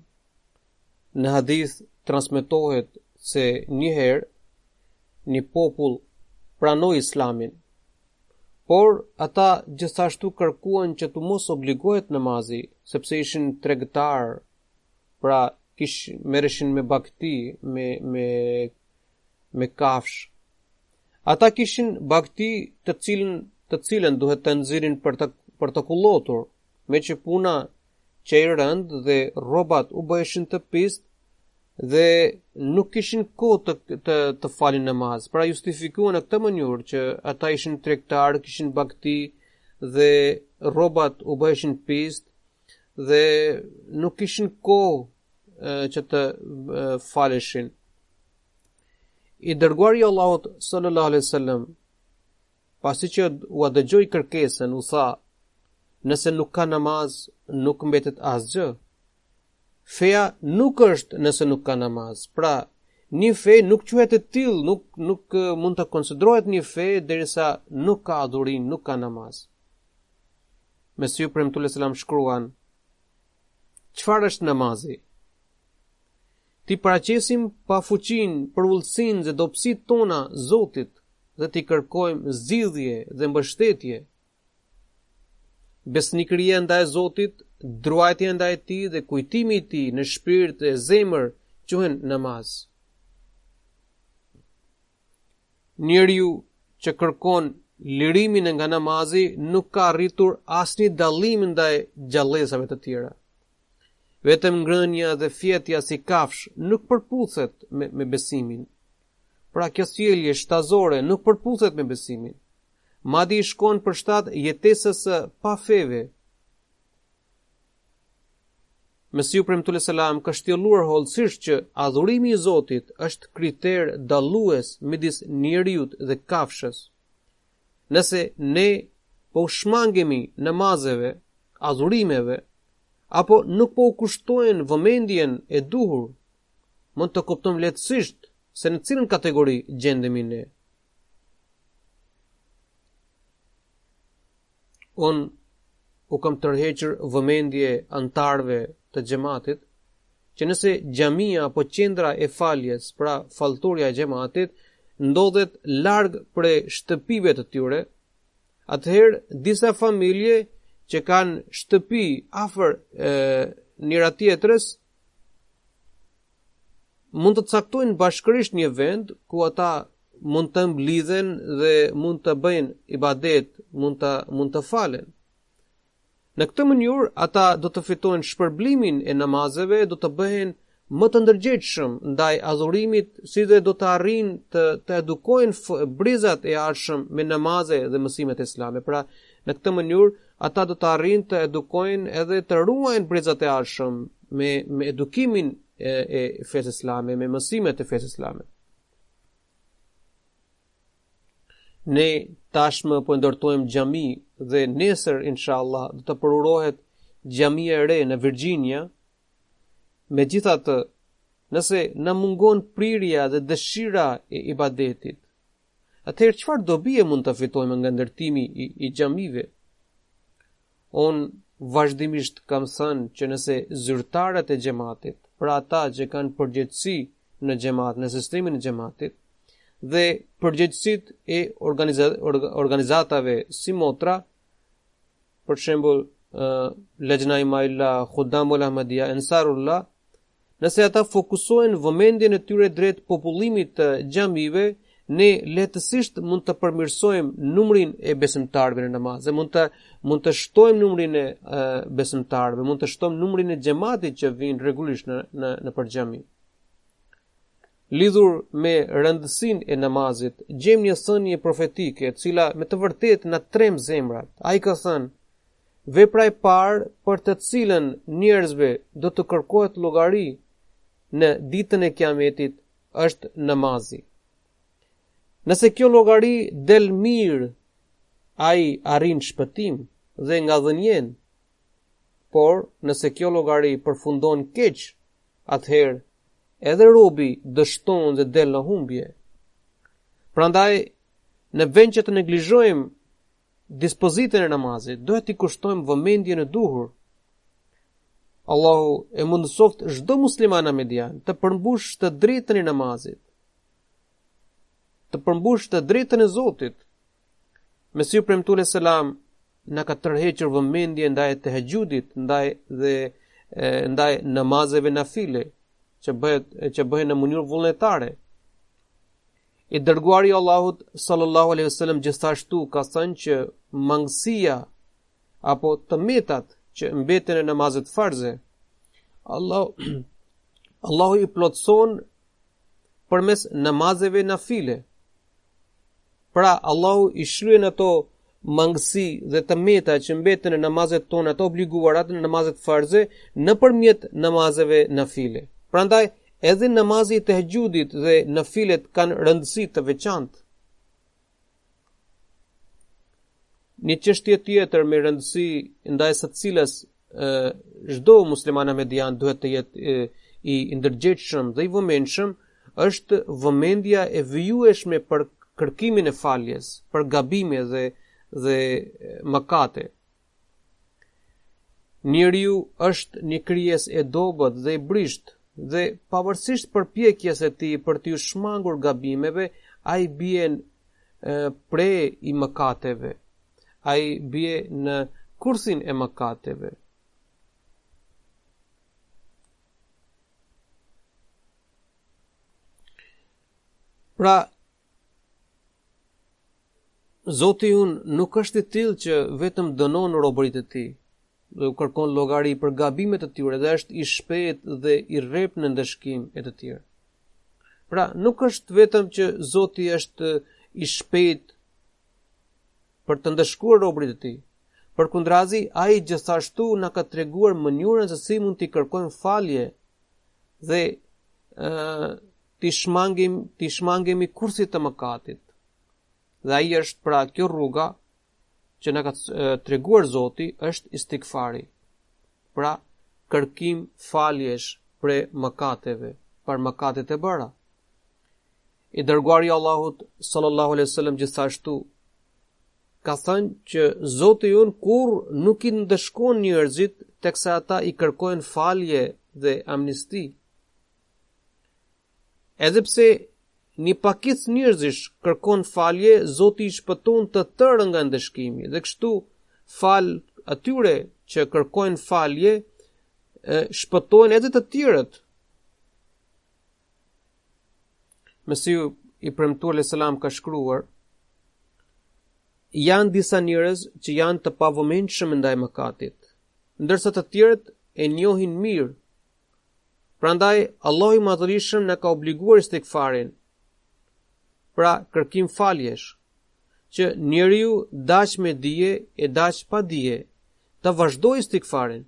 Në hadith transmetohet se njëherë një popull pranoi Islamin, por ata gjithashtu kërkuan që të mos obligohet namazi, sepse ishin tregtar, pra merreshin me bakti, me kafsh. Ata kishin bakti të cilën duhet të nxirrin për të kullotur, me që puna që i rënd dhe rrobat u bëheshin të pist dhe nuk kishin kohë të falin namaz. Pra justifikuan në këtë mënyrë që ata ishin tregtar, kishin bakti dhe rrobat u bëheshin pist dhe nuk kishin kohë që të faleshin. I dërguari i Allahut sallallahu alaihi wasallam, pasi që u dëgjoi kërkesën, u tha: nëse nuk ka namaz, nuk mbetet asgjë. Feja nuk është nëse nuk ka namaz. Pra, një fe nuk quhet e tillë, nuk mund të konsiderohet një fe derisa nuk ka adhurim, nuk ka namaz. Mesiu premtues selam shkruan: çfarë është namazi? Ti paraqesim pa fuqinë, për udhësinë dhe dobësitë tona Zotit dhe ti kërkojmë zgjidhje dhe mbështetje. Besnikëria ndaj Zotit, druajtja ndaj Tij dhe kujtimi i Tij në shpirt dhe zemër quhen namaz. Njeriu që kërkon lirimin nga namazi nuk ka arritur asnjë dallim ndaj gjallësave të tjera. Vetëm ngrënia dhe fjetja si kafsh nuk përputhet me besimin. Pra kjo sjellje shtazore nuk përputhet me besimin. Madje i shkon për shtat jetesës pa feve. Mesiu premtues selam ka shtjelluar hollësisht që adhurimi i Zotit është kriter dallues midis njeriut dhe kafshës. Nëse ne po shmangemi namazeve, adhurimeve, apo nuk po u kushtojnë vëmendjen e duhur, mund të kuptojmë lehtësisht se në cilën kategori gjendemi ne. Unë u kam tërhequr vëmendje antarëve të xhamatit që nëse xhamia apo qendra e faljes, pra falltoria e xhamatit, ndodhet larg prej shtëpive të tyre, atëherë disa familje që kanë shtëpi afër njëra tjetrës mund të caktojnë bashkërisht një vend ku ata mund të mblidhen dhe mund të bëjnë ibadet, mund të falen. Në këtë mënyrë ata do të fitojnë shpërblimin e namazeve, do të bëhen më të ndërgjegjshëm ndaj adhurimit, si dhe do të arrijnë të edukojnë brizat e ardhshëm me namaze dhe mësimet islame. Pra, në këtë mënyrë ata do të arrijnë të edukojnë edhe të ruajnë brizat e ardhshëm me edukimin e fesë islame, me mësimet e fesë islame. Ne tashmë po ndërtojmë xhami dhe nesër inshallah do të përurohet xhamia e re në Virginia. Megjithatë, nëse na mungon prirja dhe dëshira e ibadetit, atëherë çfarë dobie mund të fitojmë nga ndërtimi i xhamive? Unë vazhdimisht kam thënë që nëse zyrtarët e xhamatit, pra ata që kanë përgjegjësi në xhamat, në sistemin e xhamatit, dhe përgjegjësitë e organizatave si motra, për shembull Lejna Imaila, Khuddamul Ahmadiyya, Ansarullah, nëse ata fokusohen vëmendjen e tyre drejt popullimit të xhamive, ne lehtësisht mund të përmirësojmë numrin e besimtarëve në namaz, mund të shtojmë numrin e besimtarëve, mund të shtojmë numrin e xhamatit që vijnë rregullisht në për xhami. Lidhur me rëndësinë e namazit, gjejmë një thënie profetike, e cila me të vërtetë na trem zemrat. Ai ka thënë: vepra e parë për të cilën njerëzve do të kërkohet llogari në ditën e Kiametit është namazi. Nëse kjo llogari del mirë, ai arrin shpëtim dhe nga dhënjen. Por nëse kjo llogari përfundon keq, atëherë edhe robi dështon dhe del në humbje. Prandaj, në vend që të neglizhojmë dispozitën e namazit, duhet i kushtojmë vëmendjen e duhur. Allahu e mundësoft çdo musliman median të përmbush të drejtën e namazit, të përmbush të drejtën e Zotit. Mesiu premtues selam na ka tërhequr vëmendjen ndaj tahajjudit, ndaj namazeve nafile që bëhen në mënyrë vullnetare. I dërguari i Allahut sallallahu alaihi wasallam gjithashtu ka thënë që mangësia apo tëmetat që mbeten në namazet farze, Allahu i plotson përmes namazeve nafile. Pra Allahu i shlyen ato mangësi dhe të meta që mbeten në namazet tona të obliguara, në namazet farze, nëpërmjet namazeve nafile. Prandaj edhe namazi i tahajjudit dhe nafilet kanë rëndësi të veçantë. Një çështje tjetër me rëndësi ndaj së cilës çdo musliman ahmedian duhet të jetë i ndërgjegjshëm dhe i vëmendshëm është vëmendja e vyueshme për kërkimin e faljes, për gabime dhe mëkate. Njeriu është një krijesë e dobët dhe e brisht dhe pavarësisht përpjekjes së tij për të shmangur gabimeve, ai bie pre i mëkateve. Ai bie në kursin e mëkateve. Pra, Zoti unë nuk është i tillë që vetëm dënon robërit e tij dhe u kërkon llogari për gabimet e tyre dhe është i shpejtë dhe i rrep në ndëshkim e të tjerë. Pra, nuk është vetëm që Zoti është i shpejtë për të ndëshkuar robërit e tij. Përkundrazi, ai gjithashtu na ka treguar mënyrën se si mund t'i kërkojmë falje dhe t'i shmangemi kursit të mëkatit. Dhe ai është pra kjo rruga që na ka treguar Zoti është istikfari. Pra kërkim faljesh për mëkateve, për mëkatet e bëra. I dërguari i Allahut sallallahu alaihi wasallam gjithashtu ka thënë që Zoti ynë kur nuk i ndëshkon njerëzit teksa ata i kërkojnë falje dhe amnisti. Edhe pse një pakicë njerëzish kërkon falje, Zoti i shpëton të tërë nga ndëshkimi dhe kështu fal atyre që kërkojnë falje shpëtojnë edhe të tjerët. Mesiu i premtuar alayhis salam ka shkruar: janë disa njerëz që janë të pavëmendshëm ndaj mëkatit, ndërsa të tjerët e njohin mirë. Prandaj Allahu i Madhërisëm na ka obliguar istikfarin, pra kërkim faljesh, që njeriu daq me dije e daq pa dije të vazhdojë istikfarin.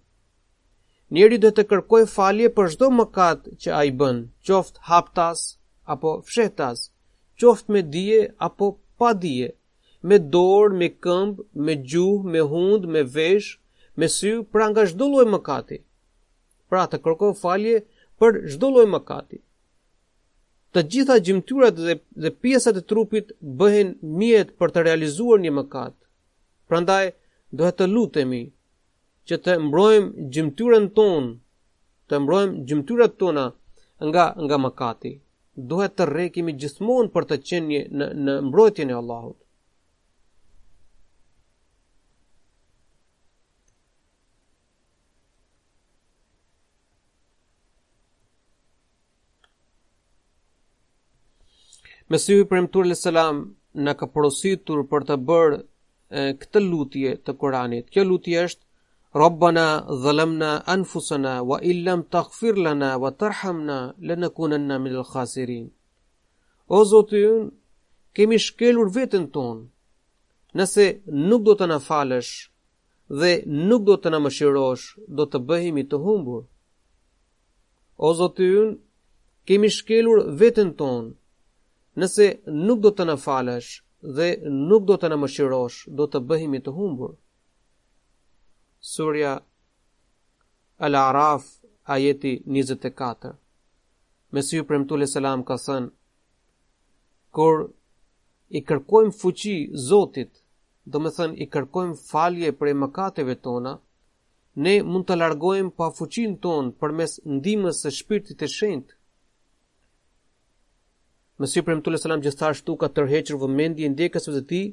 Njeriu duhet të kërkojë falje për çdo mëkat që ai bën, qoftë haptas apo fshehtas, qoftë me dije apo pa dije, me dorë, me këmbë, me gjuhë, me hund, me vesh, me sy, pra nga çdo lloj mëkati. Pra të kërkoj falje për çdo lloj mëkati. Të gjitha gjymtyrat dhe pjesat e trupit bëhen mjet për të realizuar një mëkat. Prandaj duhet të lutemi që të mbrojmë gjymtyrat tona nga mëkati. Duhet të rrekemi gjithmonë për të qenë në mbrojtjen e Allahut. Mesiu i premtuar alayhis salam na ka porositur për të bërë këtë lutje të Kuranit. Kjo lutje është: Rabbana zalamna anfusana wa illam taghfir lana wa tarhamna lanakunanna minal khasirin. O Zoti ynë, kemi shkelur veten tonë. Nëse nuk do të na falësh dhe nuk do të na mëshirosh, do të bëhemi të humbur. O Zoti ynë, kemi shkelur veten tonë. Nëse nuk do të na falësh dhe nuk do të na mëshirosh, do të bëhemi të humbur. Surja Al-Araf, ajeti 24. Mesiu premtuar alayhis salam ka thënë: kur i kërkojmë fuqi Zotit, do me thënë i kërkojmë falje për mëkateve tona, ne mund të largojmë pa fuqinë tonë përmes ndihmës së Shpirtit të Shenjtë. Mesiu premtuar alayhis salam gjithashtu ka tërhequr vëmendjen ndjekësve të tij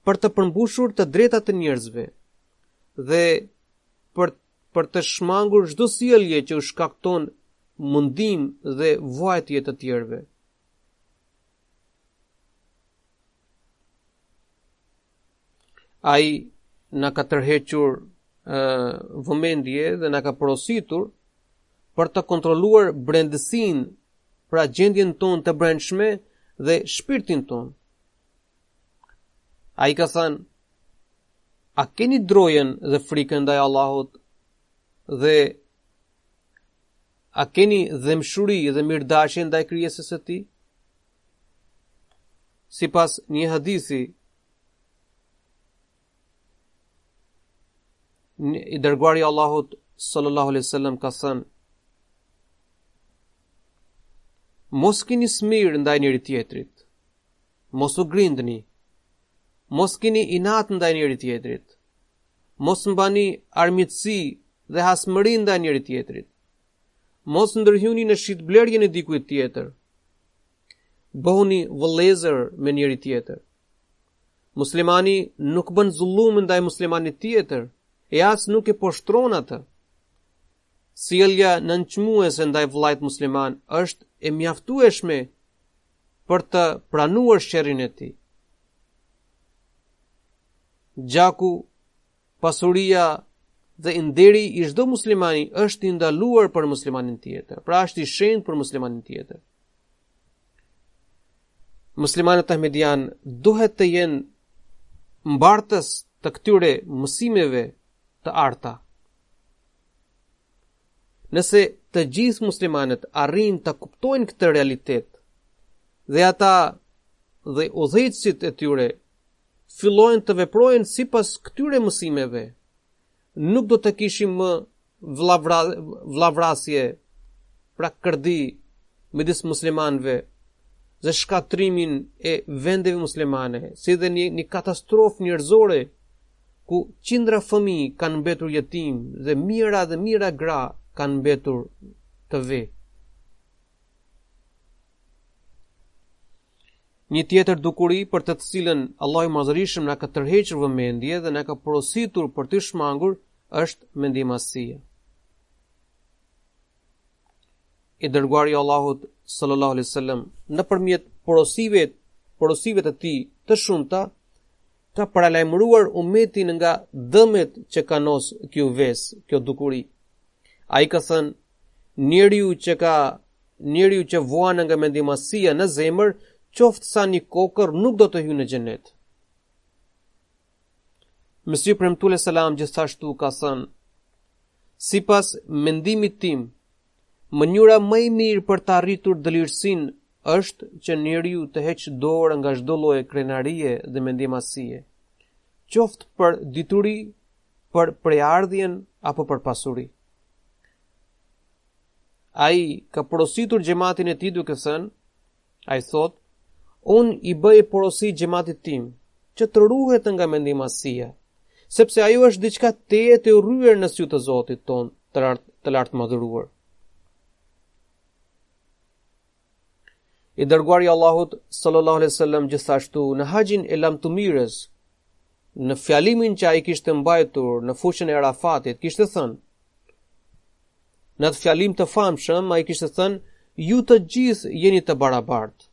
për të përmbushur të drejtat e njerëzve dhe për të shmangur çdo sjellje që u shkakton mundim dhe vuajtje të tjerëve. Ai na ka tërhequr vëmendje dhe na ka porositur për të kontrolluar brendësinë, pra gjendjen tonë të brendshme dhe shpirtin tonë. Ai ka thënë, a keni drojen dhe frikën ndaj Allahut dhe a keni dëmshuri dhe mirëdashje ndaj krijesës së tij? Sipas një hadithi i dërguari i Allahut sallallahu alaihi wasallam ka thënë, mos keni smir ndaj njëri tjetrit, mos u grindni, mos keni inat ndaj njëri tjetrit, mos mbani armiqësi dhe hasmëri ndaj njëri tjetrit, mos ndërhyuni në shitblerjen e dikujt tjetër, bëhuni vëllezër me njëri tjetër. Muslimani nuk bën zullum ndaj muslimanit tjetër, e as nuk e poshtron atë. Sjellja nënçmuese ndaj vllait musliman është e mjaftueshme për të pranuar sherrin e tij. Gjaku, pasuria dhe nderi i çdo muslimani është i ndaluar për muslimanin tjetër, pra është i shenjtë për muslimanin tjetër. Muslimanët ahmedian duhet të jenë mbartës të këtyre mësimeve të arta. Nëse të gjithë muslimanët arrin të kuptojnë këtë realitet dhe ata dhe udhëheqësit e tyre fillojnë të veprojnë sipas këtyre mësimeve, nuk do të kishim më vllavrasje, pra kërdi midis muslimanëve dhe shkatrimin e vendeve muslimane, si dhe një katastrofë njerëzore ku qindra fëmijë kanë mbetur jetim dhe mira gra kanë mbetur të ve. Një tjetër dukuri për të cilën Allahu i Madhërisht na ka tërhequr vëmendje dhe na ka porositur për të shmangur është mendimasia. I dërguari i Allahut sallallahu alaihi wasallam nëpërmjet porosive të tij të shumta ka paralajmëruar ummetin nga dëmet që ka nos kjo dukuri. Ai ka thënë, njeriu që vuan nga mendimasia në zemër, qoftë sa një kokër, nuk do të hyjë në xhenet. Mesih premtuar selam gjithashtu ka thënë, sipas mendimit tim, mënyra më e mirë për të arritur dëlirësinë është që njeriu të heqë dorë nga çdo lloj krenarie dhe mendimasie, qoftë për dituri, për preardhjen apo për pasuri. Ai ka porositur xhamatin e tij duke thënë, ai thot, unë i bëj porosi xhamatit tim që të ruhet nga mendimasia, sepse ajo është diçka tejet e urryer në sy të Zotit ton të lartë madhëruar. I dërguari i Allahut sallallahu alaihi wasallam gjithashtu në haxhin e lamtumirës, në fjalimin që ai kishte mbajtur në fushën e Arafatit, kishte thënë, në atë fjalim të famshëm ai kishte thënë, ju të gjithë jeni të barabartë.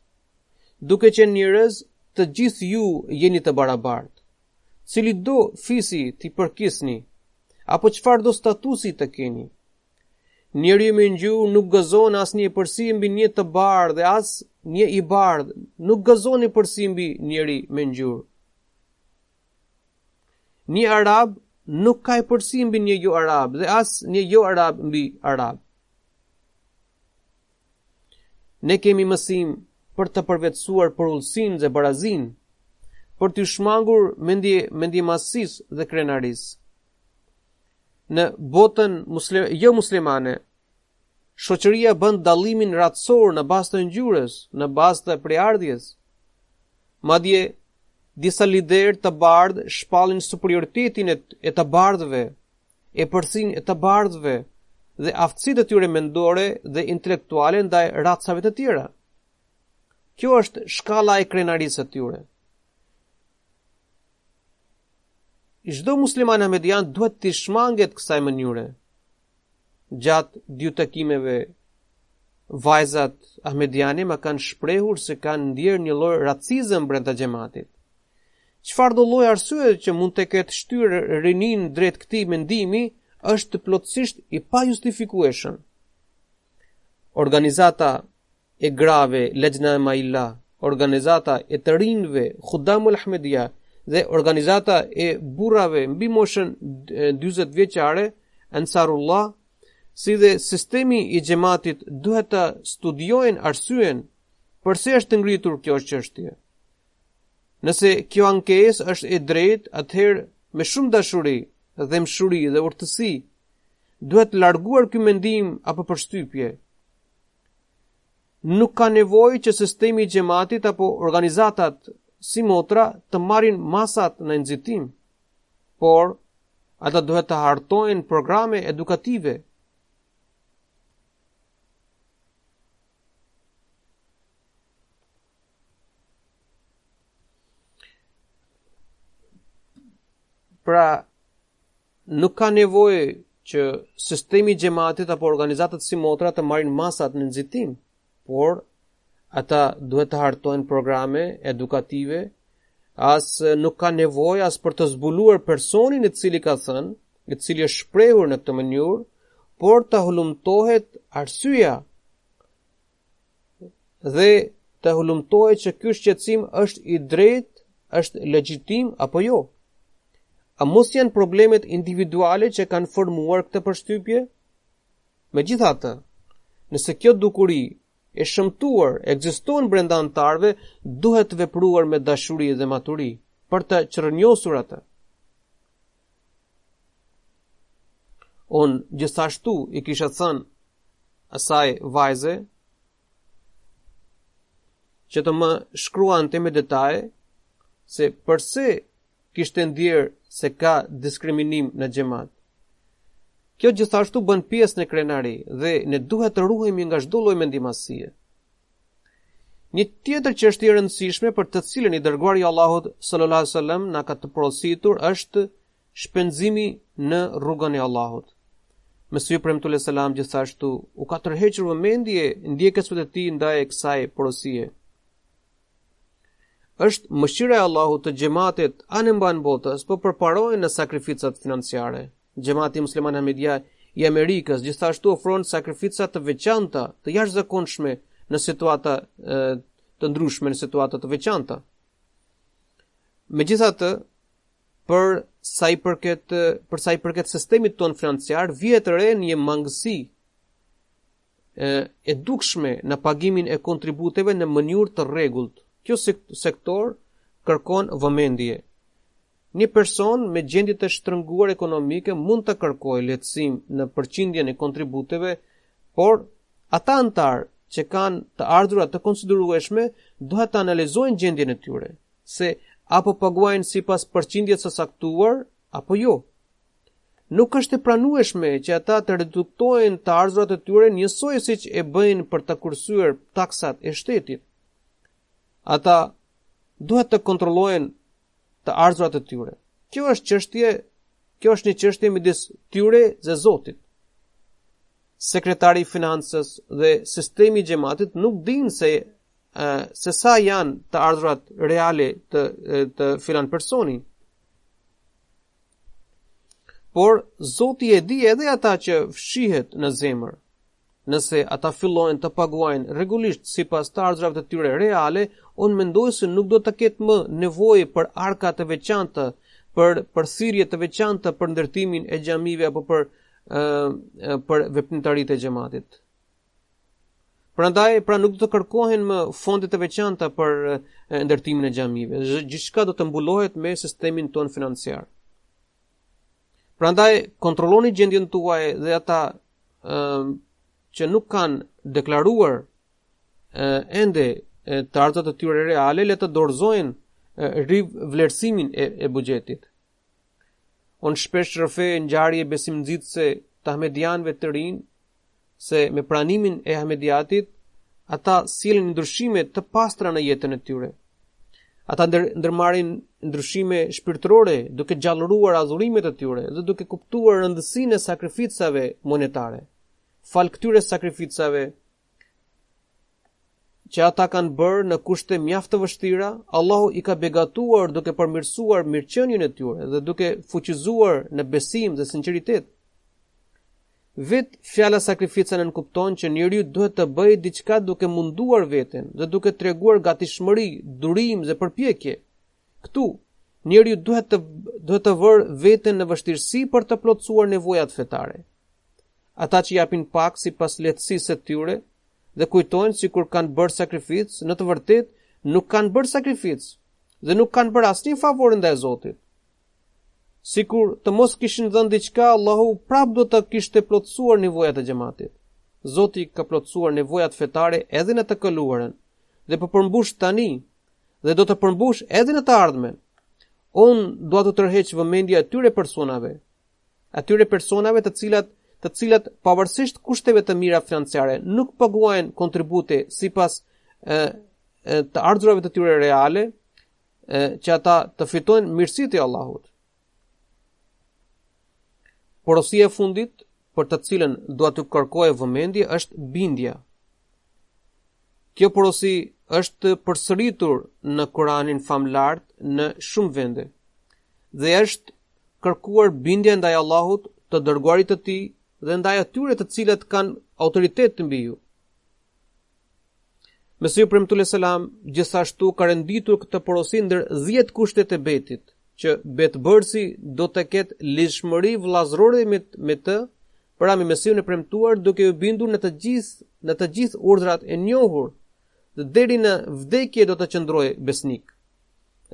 Duke qenë njerëz, të gjithë ju jeni të barabartë. Cili do fisi t'i përkisni, apo çfarë do statusi të keni. Njeriu me ngjyrë nuk gëzon as një përsi mbi një të bardhë dhe as një i bardhë nuk gëzon një përsi mbi njeri me ngjyrë. Një arab nuk ka i përsi mbi një jo arab dhe as një jo arab mbi arab. Ne kemi mësim për të përvetësuar përullësinë dhe barazinë, për të shmangur mendimasisë dhe krenarisë. Në botën jo muslimane, shoqëria bën dallimin ratësor në bazë të ngjyrës, në bazë të preardhjes. Madje disa liderë të bardhë shpallin superioritetin e të bardhëve, e përsinë e të bardhëve dhe aftësitë e tyre mendore dhe intelektuale ndaj racave të tjera. Kjo është shkalla e krenarisë së tyre. Çdo musliman ahmedian duhet të shmanget kësaj mënyre. Gjatë 2 takimeve, vajzat ahmediane më kanë shprehur se kanë ndjerë një lloj racizëm brenda xhamatit. Çfarë do lloj arsye që mund të ketë shtyrë rinin drejt këtij mendimi është plotësisht i pajustifikueshëm. Organizata e grave Lejna Maila, organizata e të rinjve Khudamul Ahmedia dhe organizata e burrave mbi moshën 40 vjeçare Ansarullah, si dhe sistemi i xhamatit duhet të studiojnë arsyen përse është ngritur kjo çështje. Nëse kjo ankesë është e drejtë, atëherë me shumë dashuri dhe mshuri dhe urtësi duhet larguar ky mendim apo përshtypje. Nuk ka nevojë që sistemi i xhamatit apo organizatat si motra të marrin masat në nxitim, por ata duhet të hartojnë programe edukative. Pra, nuk ka nevojë që sistemi i xhamatit apo organizatat si motra të marrin masat në nxitim, por ata duhet të hartojnë programe edukative. As nuk ka nevojë as për të zbuluar personin i cili ka thënë, i cili është shprehur në këtë mënyrë, por të hulumtohet arsyeja dhe të hulumtohet që ky shqetësim është i drejtë, është legjitim apo jo. A mos janë problemet individuale që kanë formuar këtë përshtypje? Megjithatë, nëse kjo dukuri e shëmtuar ekziston brenda antarëve, duhet vepruar me dashuri dhe maturi për të qërënjosur atë. Unë gjithashtu i kisha thënë asaj vajze që të më shkruante me detaje se përse kishte ndjerë se ka diskriminim në xhamat. Kjo gjithashtu bën pjesë në krenari dhe ne duhet të ruhemi nga çdo lloj mendimasie. Një tjetër çështje e rëndësishme për të cilën i dërguari i Allahut sallallahu alaihi wasallam na ka të porositur është shpenzimi në rrugën e Allahut. Mesih premtullah selam gjithashtu u ka tërhequr vëmendje ndjekësve të tij ndaj kësaj porosie. Është mëshira e Allahut të xhamatit anë mban botës, po përparojnë në sakrificat financiare. Xhamati musliman Ahmedia i Amerikës gjithashtu ofron sakrifica të veçanta, të jashtëzakonshme në situata të ndryshme, në situata të veçanta. Megjithatë, për sa i përket sistemit ton financiar, vjet re një mangësi e dukshme në pagimin e kontributeve në mënyrë të rregullt. Kjo sektor kërkon vëmendje. Një person me gjendje të shtrënguar ekonomike mund të kërkojë lehtësim në përqindjen e kontributeve, por ata antar që kanë të ardhurat të konsiderueshme duhet të analizojnë gjendjen e tyre, se apo paguajnë sipas përqindjes së saktuar apo jo. Nuk është e pranueshme që ata të reduktojnë të ardhurat e tyre njësoj siç e bëjnë për të kursyer taksat e shtetit. Ata duhet të kontrollojnë të ardhurat e tyre. Kjo është një çështje midis tyre dhe Zotit. Sekretari i financës dhe sistemi i xhamatit nuk dinë se sa janë të ardhurat reale të filan personi. Por Zoti e di edhe ata që fshihet në zemër. Nëse ata fillojnë të paguajnë rregullisht sipas të ardhurave të tyre reale, unë mendoj se nuk do të ketë më nevojë për arka të veçanta, për thirrje të veçanta për ndërtimin e xhamive apo për veprimtaritë e xhamatit. Pra nuk do të kërkohen më fonde të veçanta për ndërtimin e xhamive. Gjithçka do të mbulohet me sistemin ton financiar. Prandaj kontrolloni gjendjen tuaj dhe ata që nuk kanë deklaruar ende të ardhurat e tyre reale, le të dorëzojnë rivlerësimin e buxhetit. Unë shpesh rrëfej ngjarje besimnxitëse të ahmedianëve të rinj se me pranimin e ahmediatit ata sjellin ndryshime të pastra në jetën e tyre. Ata ndërmarrin ndryshime shpirtërore duke gjallëruar adhurimet e tyre dhe duke kuptuar rëndësinë e sakrificave monetare. Fal këtyre sakrificave që ata kanë bërë në kushte mjaft të vështira, Allahu i ka begatuar duke përmirësuar mirëqenien e tyre dhe duke fuqizuar në besim dhe sinqeritet. Vetë fjala sakrifica nënkupton që njeriu duhet të bëjë diçka duke munduar veten dhe duke treguar gatishmëri, durim dhe përpjekje. Këtu njeriu duhet të vërë veten në vështirësi për të plotësuar nevojat fetare. Ata që japin pak sipas lehtësisë së tyre dhe kujtojnë sikur kanë bërë sakrificë, në të vërtetë nuk kanë bërë sakrificë dhe nuk kanë bërë asnjë favor ndaj Zotit. Sikur të mos kishin dhënë diçka, Allahu prap do të kishte plotësuar nevojat e xhamatit. Zoti ka plotësuar nevojat fetare edhe në të kaluarën dhe po përmbush tani dhe do të përmbush edhe në të ardhmen. Unë dua të tërheq vëmendjen atyre personave të cilat pavarësisht kushteve të mira financiare nuk paguajnë kontribute sipas të ardhurave të tyre reale, që ata të fitojnë mirësitë e Allahut. Porosia e fundit për të cilën dua të kërkoj vëmendje është bindja. Kjo porosi është përsëritur në Kur'anin famlart në shumë vende dhe është kërkuar bindja ndaj Allahut, të dërguarit të tij dhe ndaj atyre të cilët kanë autoritet mbi ju. Mesiu premtuar selam gjithashtu ka renditur këtë porosi ndër 10 kushtet e betit, që betbërsi do të ketë lidhshmëri vëllazërore me të, pra me Mesiun e premtuar, duke u bindur në të gjithë urdhrat e njohur, dhe deri në vdekje do të qëndrojë besnik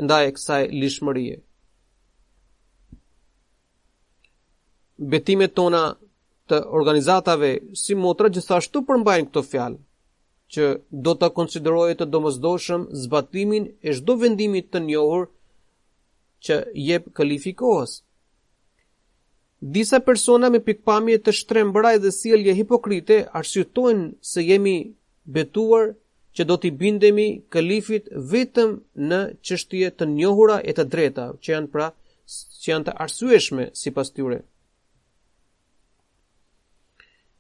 ndaj kësaj lidhshmërie. Betimet tona të organizatave si motra gjithashtu përmbajnë këto fjalë, që do të konsiderojë të domosdoshëm zbatimin e çdo vendimi të njohur që jep kalifikohës. Disa persona me pikpamje të shtrembëra dhe sjellje hipokrite arsytojnë se jemi betuar që do t'i bindemi kalifit vetëm në çështje të njohura e të drejta, që janë të arsyeshme sipas tyre.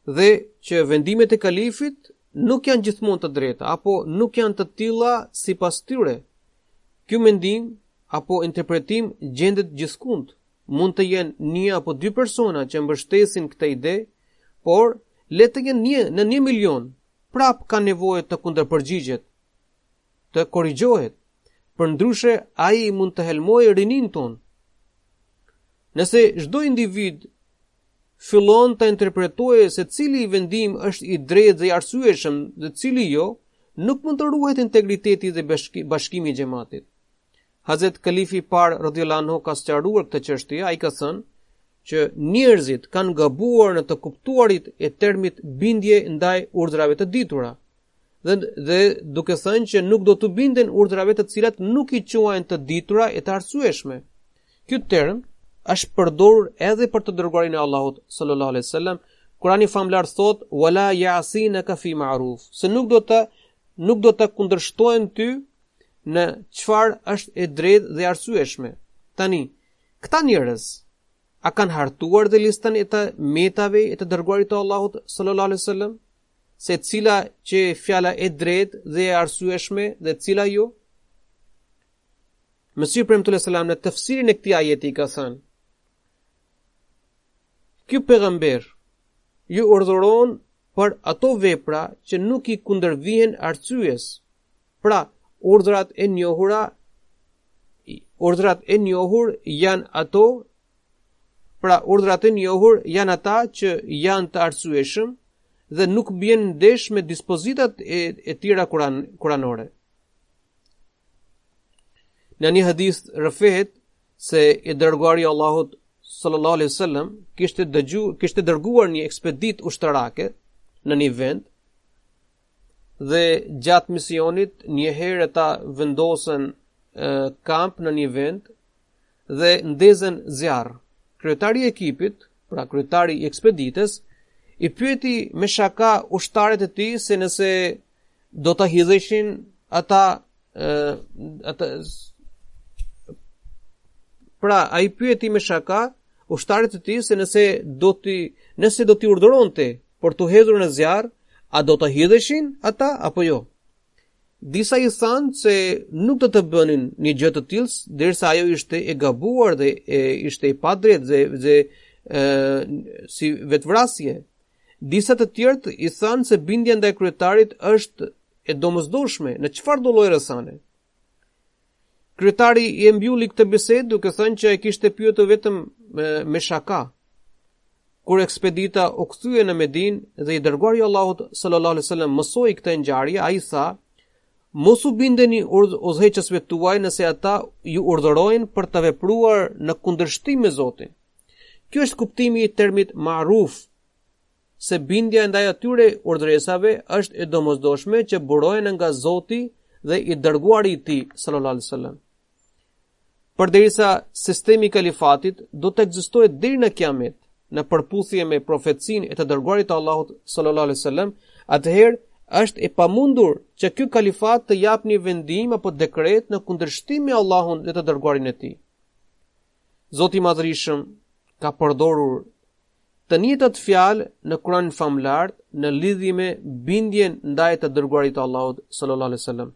Dhe që vendimet e kalifit nuk janë gjithmonë të drejta apo nuk janë të tilla sipas tyre. Ky mendim apo interpretim gjendet gjithkund. Mund të jenë 1 apo 2 persona që mbështesin këtë ide, por le të jenë në 1 milion, prap ka nevojë të kundërpërgjigjet, të korrigjohet. Përndryshe ai mund të helmojë rinin ton. Nëse çdo individ fillon të interpretojë se cili vendim është i drejtë dhe i arsyeshëm dhe cili jo, nuk mund të ruhet integriteti dhe bashkimi i xhamatit. Hazret Kalifi i parë radhiyallahu anhu ka sqaruar këtë çështje. Ai ka thënë që njerëzit kanë gabuar në të kuptuarit e termit bindje ndaj urdhrave të ditura, dhe duke thënë që nuk do të binden urdhrave të cilat nuk i quajnë të ditura e të arsyeshme. Ky term është përdorur edhe për të dërguarin e Allahut sallallahu alaihi wasallam. Kurani famlar thot: "Wala ya'sinaka fi ma'ruf", se nuk do të kundërshtojnë ty në çfarë është e drejtë dhe arsyeshme. Tani, këta njerëz a kanë hartuar dhe listën e të metave e të dërguarit të Allahut sallallahu alaihi wasallam, se cila që fjala e drejtë dhe e arsyeshme dhe cila jo? Mesiu premtuar selam në tafsirin e këtij ajeti ka thënë: "Ky pejgamber ju urdhëron për ato vepra që nuk i kundërvihen arsyes." Pra, urdhrat e njohur janë ata që janë të arsyeshëm dhe nuk bien ndesh me dispozitat e tjera kuranore. Në një hadith rrëfehet se i dërguari i Allahut sallallahu alaihi wasallam kishte dërguar një ekspeditë ushtarake në një vend, dhe gjatë misionit një herë ata vendosën kamp në një vend dhe ndezën zjarr. Kryetari i ekipit, pra kryetari i ekspeditës, i pyeti me shaka ushtarët e tij se nëse do ta hidheshin pra ai pyeti me shaka ushtarët e tij se nëse do t'i urdhëronte për të hedhur në zjarr, a do të hidheshin ata apo jo? Disa i thanë se nuk do të bënin një gjë të tillë, derisa ajo ishte e gabuar dhe ishte e padrejtë dhe si vetvrasje. Disa të tjerë i thanë se bindja ndaj kryetarit është e domosdoshme në çfarëdo lloj rrethane. Kryetari i mbylli këtë bisedë duke thënë që e kishte pyetur vetëm me shaka. Kur ekspedita u kthye në Medinë dhe i dërguari i Allahut sallallahu alaihi wasallam mësoi këtë ngjarje, ai tha: "Mos u bindeni udhëheqësve tuaj nëse ata ju urdhërojnë për të vepruar në kundërshtim me Zotin." Ky është kuptimi i termit ma'ruf, se bindja ndaj atyre urdhëresave është e domosdoshme që burohen nga Zoti dhe i dërguari i tij sallallahu alaihi wasallam. Përderisa sistemi i kalifatit do të ekzistojë deri në kiamet, në përputhje me profecinë e të dërguarit të Allahut sallallahu alaihi wasallam, atëherë është e pamundur që ky kalifat të japë një vendim apo dekret në kundërshtim me Allahun dhe të dërguarin e tij. Zoti i Madhërisëm ka përdorur të njëjtat fjalë në Kur'anin famlar në lidhje me bindjen ndaj të dërguarit të Allahut sallallahu alaihi wasallam.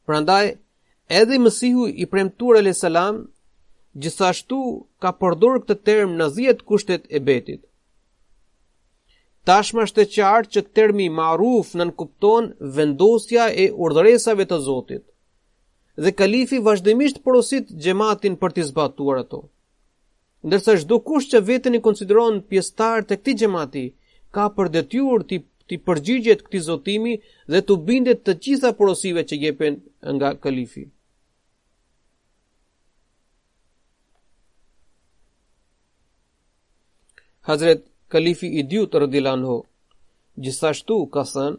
Prandaj edhe Mesihu i premtuar alayhis salam gjithashtu ka përdorur këtë term në 10 kushtet e betit. Tashmë është e qartë që termi ma'ruf nënkupton vendosja e urdhëresave të Zotit, dhe kalifi vazhdimisht porosit xhamatin për t'i zbatuar ato. Ndërsa çdo kush që veten i konsideron pjesëtar të këtij xhamati ka për detyrë të përgjigjet këtij zotimi dhe të bindet të gjitha porosive që jepen nga kalifi. Hazret Kalifi i dytë radhiyallahu anhu gjithashtu ka thënë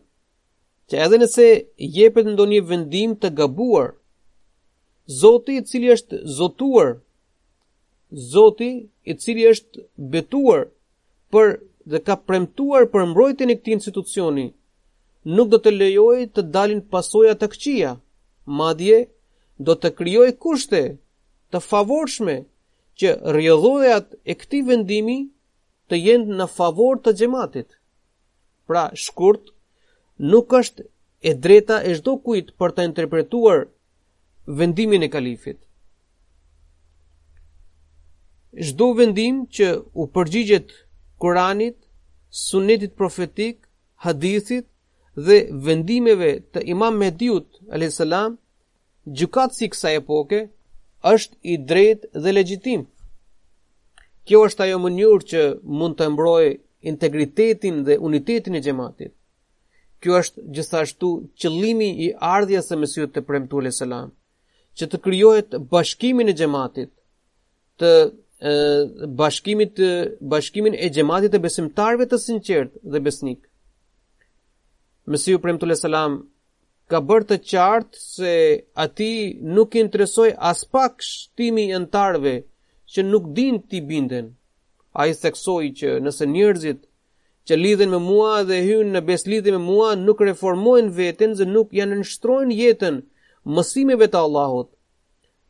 që edhe nëse jepet ndonjë vendim të gabuar, Zoti i cili është zotuar, Zoti i cili është betuar për dhe ka premtuar për mbrojtjen e këtij institucioni, nuk do të lejojë të dalin pasoja të këqija, madje do të krijojë kushte të favorshme që rrjedhojat e këtij vendimi të jenë në favor të xhamatit. Pra, shkurt, nuk është e drejta e çdo kujt për të interpretuar vendimin e kalifit. Çdo vendim që u përgjigjet Kuranit, Sunetit profetik, hadithit dhe vendimeve të Imam Mehdiut alayhis salam, gjykatësi i kësaj epoke, është i drejtë dhe legjitim. Kjo është ajo mënyrë që mund të mbrojë integritetin dhe unitetin e xhamatit. Kjo është gjithashtu qëllimi i ardhjes së Mesihut të premtuar alayhis salam, që të krijohet bashkimin e xhamatit, bashkimin e xhamatit të besimtarëve të sinqertë dhe besnik. Mesihu premtuar alayhis salam ka bërë të qartë se atij nuk i interesoi as pak shtimi i antarëve që nuk din t'i binden. Ai theksoi që nëse njerëzit që lidhen me mua dhe hynë në beslidhje me mua nuk reformojnë veten dhe nuk janë nënshtrojnë jetën mësimeve të Allahut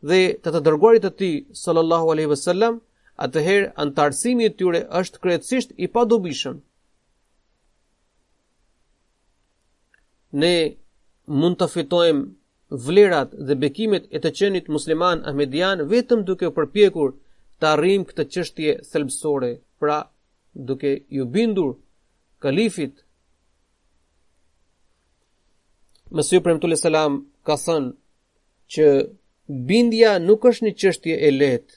dhe të dërguarit të tij sallallahu alaihi wasallam, atëherë antarësimi i tyre është krejtësisht i padobishëm. Ne mund të fitojmë vlerat dhe bekimet e të qenit musliman ahmedian vetëm duke u përpjekur të arrijmë këtë çështje thelbësore, pra duke ju bindur kalifit. Mesihu premtuar selam ka thënë që bindja nuk është një çështje e lehtë.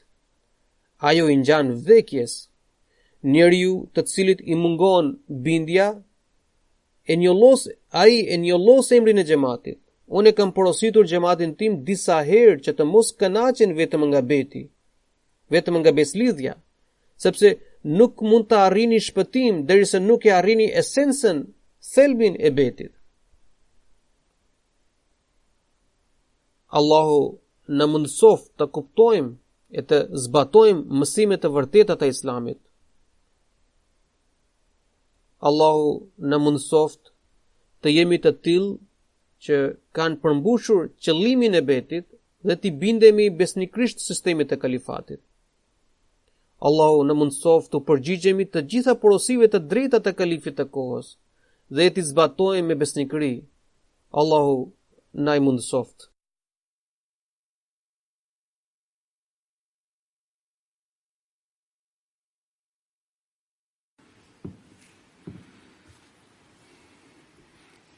Ajo i ngjan vdekjes. Njeriu të cilit i mungon bindja e njollos emrin e xhamatit. Unë kam porositur xhamatin tim disa herë që të mos kënaqen vetëm nga beti, vetëm nga beslidhja, sepse nuk mund të arrini shpëtim derisa nuk e arrini esencën, thelbin e betit. Allahu në mundësoft të kuptojmë e të zbatojmë mësimet të vërteta të Islamit. Allahu në mundësoft të jemi të tillë që kanë përmbushur qëllimin e betit dhe t'i bindemi besnikrisht sistemit të kalifatit. Allahu në mundësoft të përgjigjemi të gjitha porosive të drejta të kalifit të kohës dhe t'i zbatojmë me besnikëri. Allahu na i mundësoft.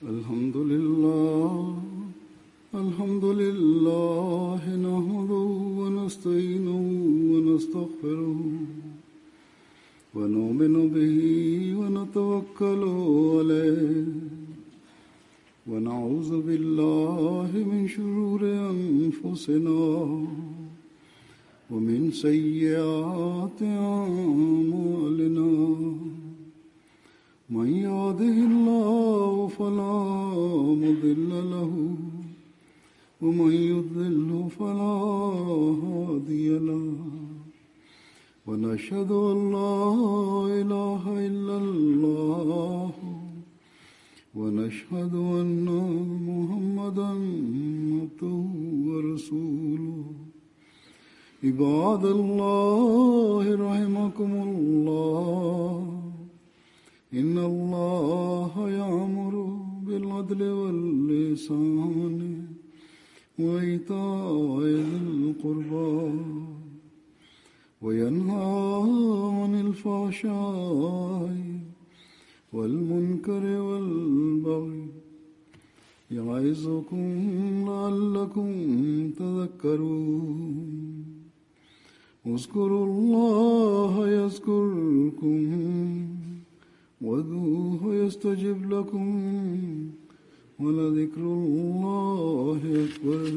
Alhamdulillah, الحمد لله نحمده ونستعينه ونستغفره ونؤمن به ونتوكل عليه ونعوذ بالله من شرور أنفسنا ومن سيئات أعمالنا من يهده الله فلا مضل له ومن يضلل فلا هادي له ونشهد أن لا إله إلا الله ونشهد أن محمدا عبده ورسوله عباد الله رحمكم الله إن الله يأمر بالعدل والإحسان وإيتاء ذي القربى وينهى عن الفحشاء والمنكر والبغي يعظكم لعلكم تذكرون اذكروا الله يذكركم وادعوه يستجب لكم ولذكر الله أكبر